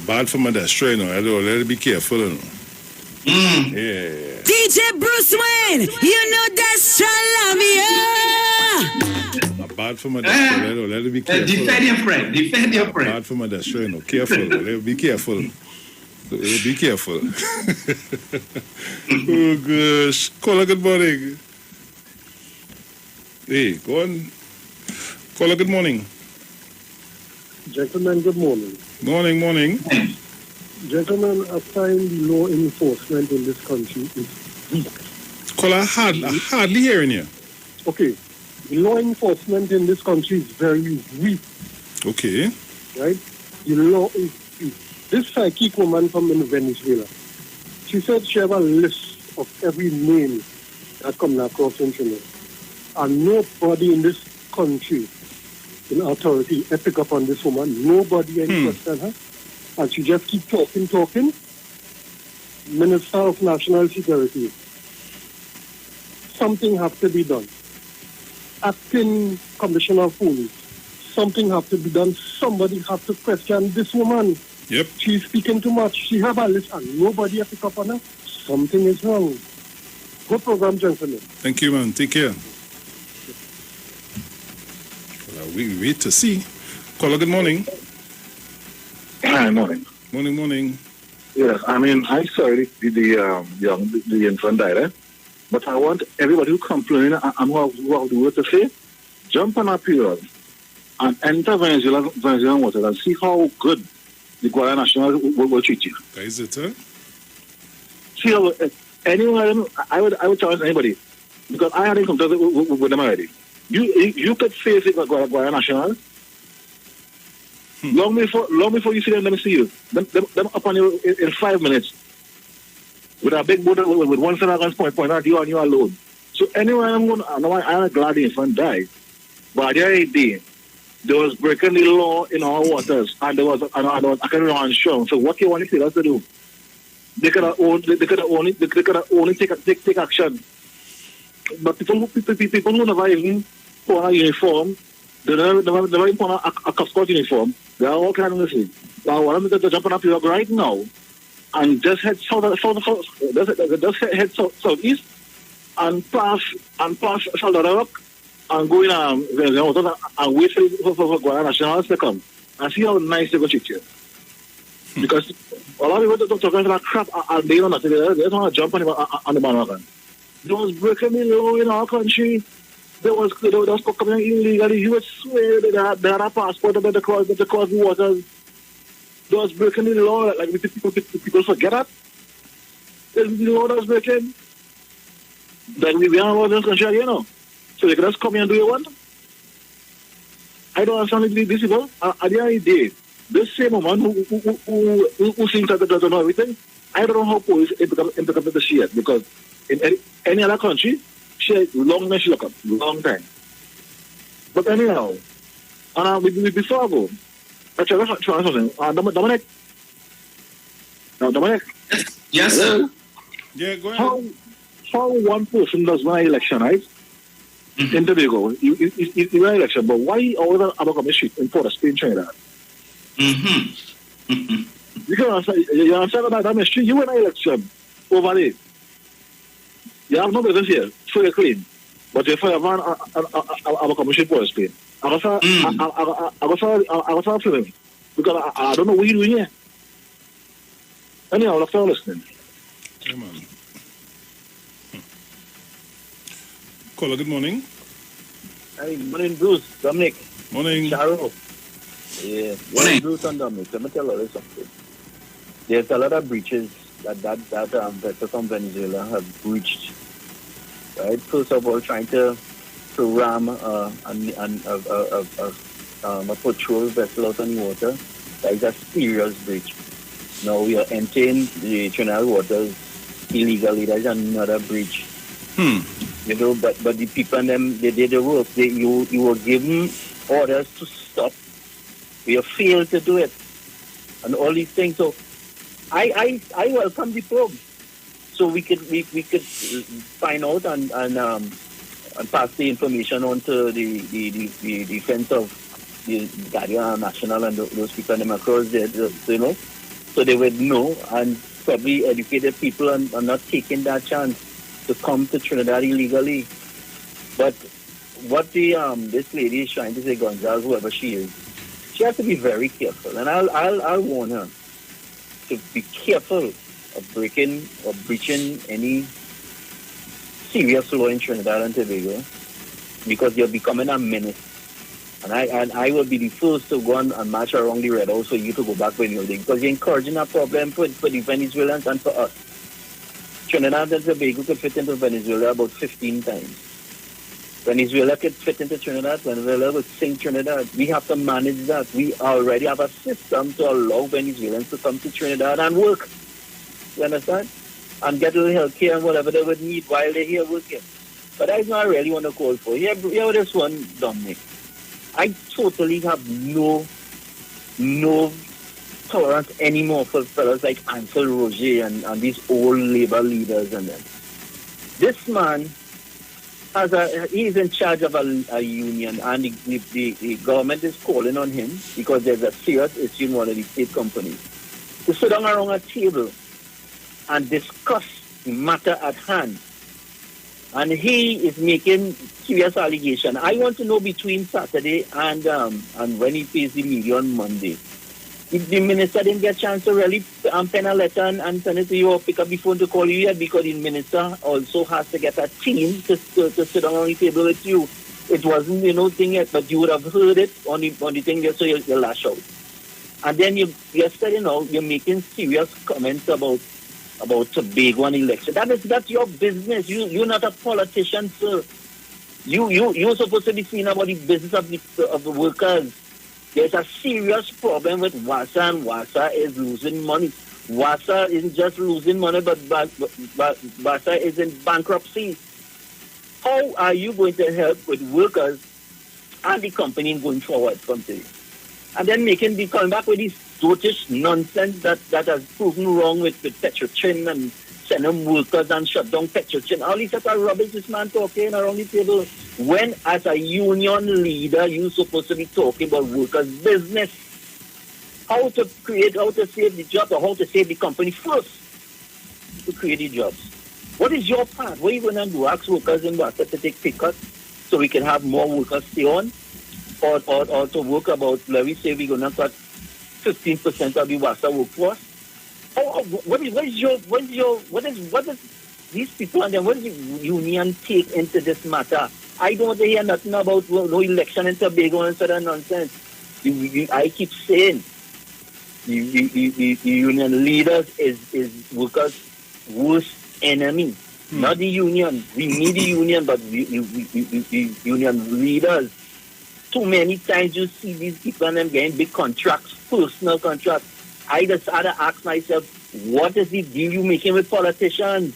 bad for my destroy, you know. I don't let it be careful, you know. Yeah. DJ Bruce Wayne, you know Destra love me, I'm bad for my destroy, let it be careful. Defend your friend, defend your friend. Bad for my destroy, you know. Careful, let it be careful. Be careful. Oh gosh. Caller, good morning. Hey, go on. Caller, good morning. Gentlemen, good morning. Morning. Gentlemen, I find the law enforcement in this country is weak. Caller, hardly hearing you. Okay. The law enforcement in this country is very weak. Okay. Right? The law is this psychic woman from Venezuela, she said she have a list of every name that come across internet. And nobody in this country, in authority, pick up on this woman. Nobody any question her. And she just keep talking. Minister of National Security. Something have to be done. Acting Commissioner of Police. Something have to be done. Somebody have to question this woman. Yep. She's speaking too much. She have a list and nobody pick up on her. Something is wrong. Good program, gentlemen. Thank you, man. Take care. Well, we wait to see. Caller, good morning. Hi, morning. Morning. Yes, I mean, I saw the infant died, but I want everybody who complain and who have the word to say, jump on a period and enter Venezuelan waters and see how good the Guayana National will treat you. Is it, huh? See how anyone, I would challenge anybody because I had in contact with them already. You could face it with Guayana National. Long before you see them, let me see you. Them up on you in 5 minutes. With a big boat with one set of guns point out you and you alone. So anyway, I'm glad the infant died. But the other day, there was breaking the law in our waters, and there was a kind of strong. So what you want to see us to do? They could have only take action. But people who never even put on a uniform, they never even put on a Cup Scout uniform. They are all kind of missing. Now, what I'm going to jump on up here right now and just head southeast and pass Salvador Rock and go in and wait for Guayana Nationals to come and see how nice they go treat you. Because a lot of people talking that crap and they don't know nothing. They just want to jump on the bandwagon. There was breaking the law in our country. There was coming illegally. You would swear they had a passport about the cross the waters. There was breaking the law. Like people forget that. The law that was breaking. Then we are in this country again now. So they can just come here and do what you want. I don't understand these people. At the end of the day, this same woman who seems to doesn't know everything, I don't know how police implement the shit because in any other country, she long look up, long time. But anyhow, and before I go, I try something. Dominic. Yes, sir. Yeah, go ahead. How one person does one election, right? In Tobago, you win an election, but why always about a street in Port of Spain, Trinidad? You can answer that mystery. You win an election over there. You have no business here, so you're clean. But if I have a commission Port of Spain, I was feeling because I don't know what you're doing here. Anyhow, I'm listening. Come on. Caller, good morning. Hey, morning, Bruce, Dominic. Morning. Charo. Yeah, morning, Bruce and Dominic. Let me tell you something. There's a lot of breaches that vessel from Venezuela have breached. Right. First of all, trying to ram a patrol vessel out on the water. That is a serious breach. Now we are entering the Trinidad waters illegally. That's another breach. You know, but the people and them, they did the work. You were given orders to stop. We have failed to do it, and all these things. So I welcome the probe, so we could find out and pass the information on to the defense of the Guardian National and those people and them across there, you know, so they would know and probably educated people and not taking that chance to come to Trinidad illegally. But what this lady is trying to say, Gonzalez, whoever she is, she has to be very careful, and I'll warn her to be careful of breaching any serious law in Trinidad and Tobago, because you're becoming a menace. And I will be the first to go and march around the red house for you to go back when you're there, because you're encouraging a problem for the Venezuelans and for us. Trinidad and Tobago could fit into Venezuela about 15 times. Venezuela could fit into Trinidad. Venezuela would sink Trinidad. We have to manage that. We already have a system to allow Venezuelans to come to Trinidad and work. You understand? And get a little health care and whatever they would need while they're here working. But that's not really what I call for. Here this one, Dominic. I totally have no tolerance anymore for fellas like Ansel Roger and these old labor leaders and them. This man he's in charge of a union, and the government is calling on him because there's a serious issue in one of the state companies to sit down around a table and discuss the matter at hand. And he is making serious allegations. I want to know between Saturday and when he pays the media on Monday, if the minister didn't get a chance to really pen a letter and send it to you or pick up the phone to call you yet, because the minister also has to get a team to sit down on the table with you. It wasn't, thing yet, but you would have heard it on the thing there, so you'll lash out. And then yesterday you're making serious comments about Tobago and election. That's your business. You're not a politician, sir. You're supposed to be seeing about the business of the workers. There's a serious problem with WASA, and WASA is losing money. WASA isn't just losing money, but WASA is in bankruptcy. How are you going to help with workers and the company going forward from today? And then coming back with this dotish nonsense that has proven wrong with Petrochin and sending workers and shut down Petrochin. All these are rubbish this man talking around the table. When, as a union leader, you're supposed to be talking about workers' business. How to save the job, or how to save the company first to create the jobs. What is your part? What are you going to do? Ask workers in WASA to take pay cuts so we can have more workers stay on? Or to work about, let me say we're going to cut 15% of the WASA workforce? What is these people and then what does the union take into this matter? I don't want to hear nothing about no election in Tobago and sort of nonsense. I keep saying the union leaders is workers' worst enemy. Not the union. We need the union, but the union leaders. Too many times you see these people and them getting big contracts, personal contracts. I just had to ask myself, what is the deal you making with politicians?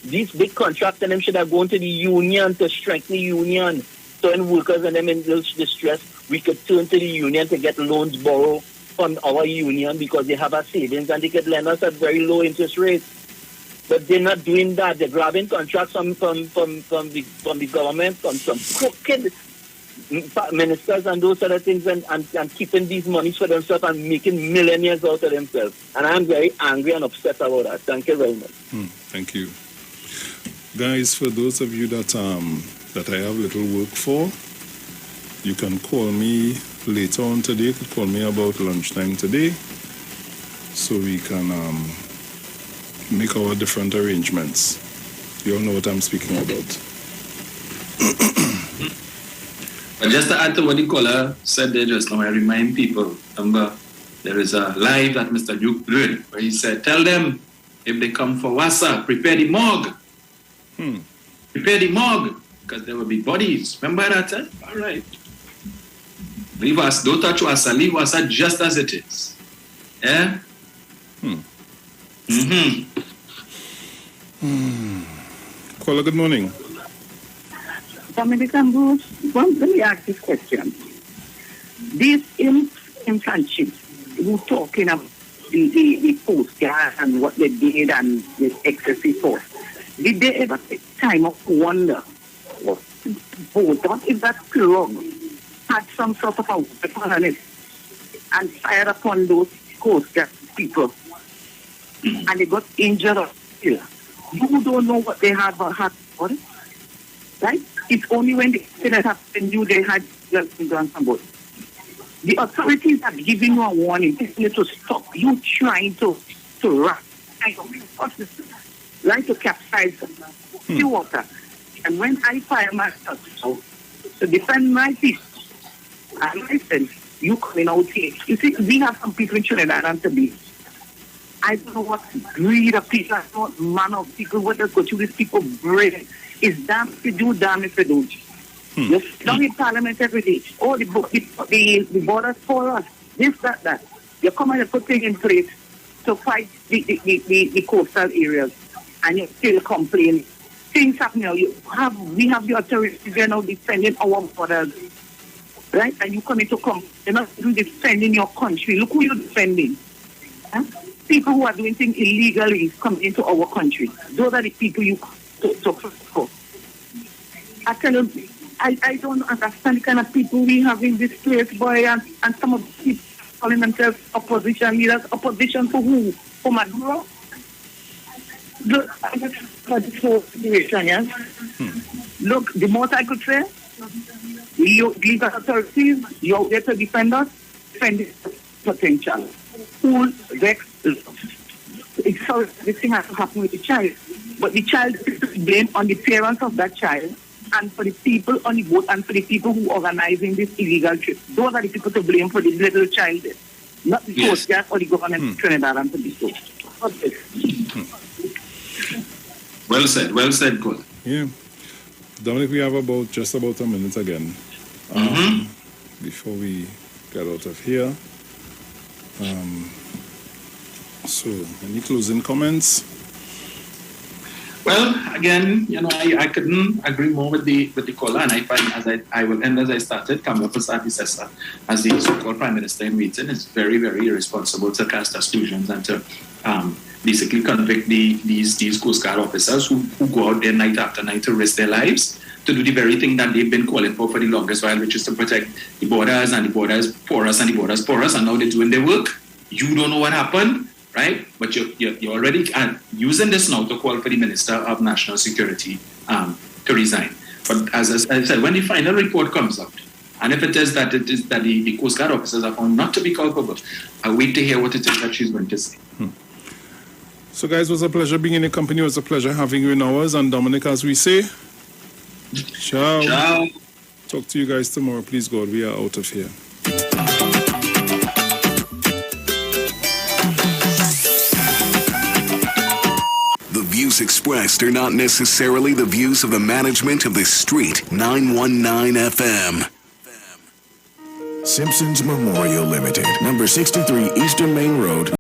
These big contracts and them should have gone to the union to strengthen the union. So when workers and them in distress, we could turn to the union to get loans borrowed from our union because they have a savings and they could lend us at very low interest rates. But they're not doing that. They're grabbing contracts from the government, from some crooked ministers and those sort of things and keeping these monies for themselves and making millionaires out of themselves. And I'm very angry and upset about that. Thank you very much. Thank you. Guys, for those of you that I have little work for, you can call me later on today. You could call me about lunchtime today so we can make our different arrangements. You all know what I'm speaking about. But just to add to what the caller said there just now, I remind people, remember, there is a live that Mr. Duke did where he said, tell them if they come for WASA, prepare the morgue. Prepare the morgue, because there will be bodies. Remember that? All right. Leave us, don't touch WASA, leave WASA just as it is. Yeah? Caller, good morning. Dominic and Bruce, let me ask this question. These infancies who talking about the Coast Guard and what they did and the excessive force, did they ever take time of wonder what if that plug had some sort of a weapon on it and fired upon those Coast Guard people and they got injured or killed? You don't know what they had for it, right? It's only when the incident happened they had done somebody. The authorities are giving you a warning, telling you to stop. You trying to run, right, to capsize the water. And when I fire myself to defend my people and myself, you coming out here. You see, we have some people in Trinidad and Tobago. I don't know what breed of people, I don't know what man of people, what they go to these people brain. It's damn if you do, damn if you don't. You sit down in Parliament every day. Oh, the borders for us. This, that. You come and you put things in place to fight the coastal areas. And you still complain. Things happen now. We have the authorities here now defending our borders. Right? And you coming to you're not even defending your country. Look who you're defending. Huh? People who are doing things illegally coming into our country. Those are the people you to for. I tell you, I don't understand the kind of people we have in this place, boy, and some of the people calling themselves opposition leaders. Opposition for who? For Maduro? Look, I just for this whole situation, yes? Look, the most I could say, you legal authorities, you're out there to defend us, defend this potential. Who Rex? It's sorry, this thing has to happen with the child. But the child is to blame on the parents of that child and for the people on the boat and for the people who are organizing this illegal trip. Those are the people to blame for the little child, not the Coast Guard or the government of Trinidad and Tobago. Well said, Cole. Yeah. Dominic, we have just about a minute again before we get out of here. So, any closing comments? Well, again, I couldn't agree more with the caller, and I find I will end as I started. Kamala Persad as the so-called Prime Minister in waiting is very, very irresponsible to cast aspersions and to basically convict these Coast Guard officers who go out there night after night to risk their lives to do the very thing that they've been calling for the longest while, which is to protect the borders and the borders porous and the borders porous, and now they're doing their work. You don't know what happened. Right, but you're already using this now to call for the Minister of National Security to resign. But as I said, when the final report comes out, and if it is that the Coast Guard officers are found not to be culpable, I wait to hear what it is that she's going to say. So, guys, it was a pleasure being in your company. It was a pleasure having you in ours. And Dominic, as we say, ciao. Ciao. Talk to you guys tomorrow. Please, God, we are out of here. The views expressed are not necessarily the views of the management of the Street 919 FM. Simpsons Memorial Limited, number 63 Eastern Main Road.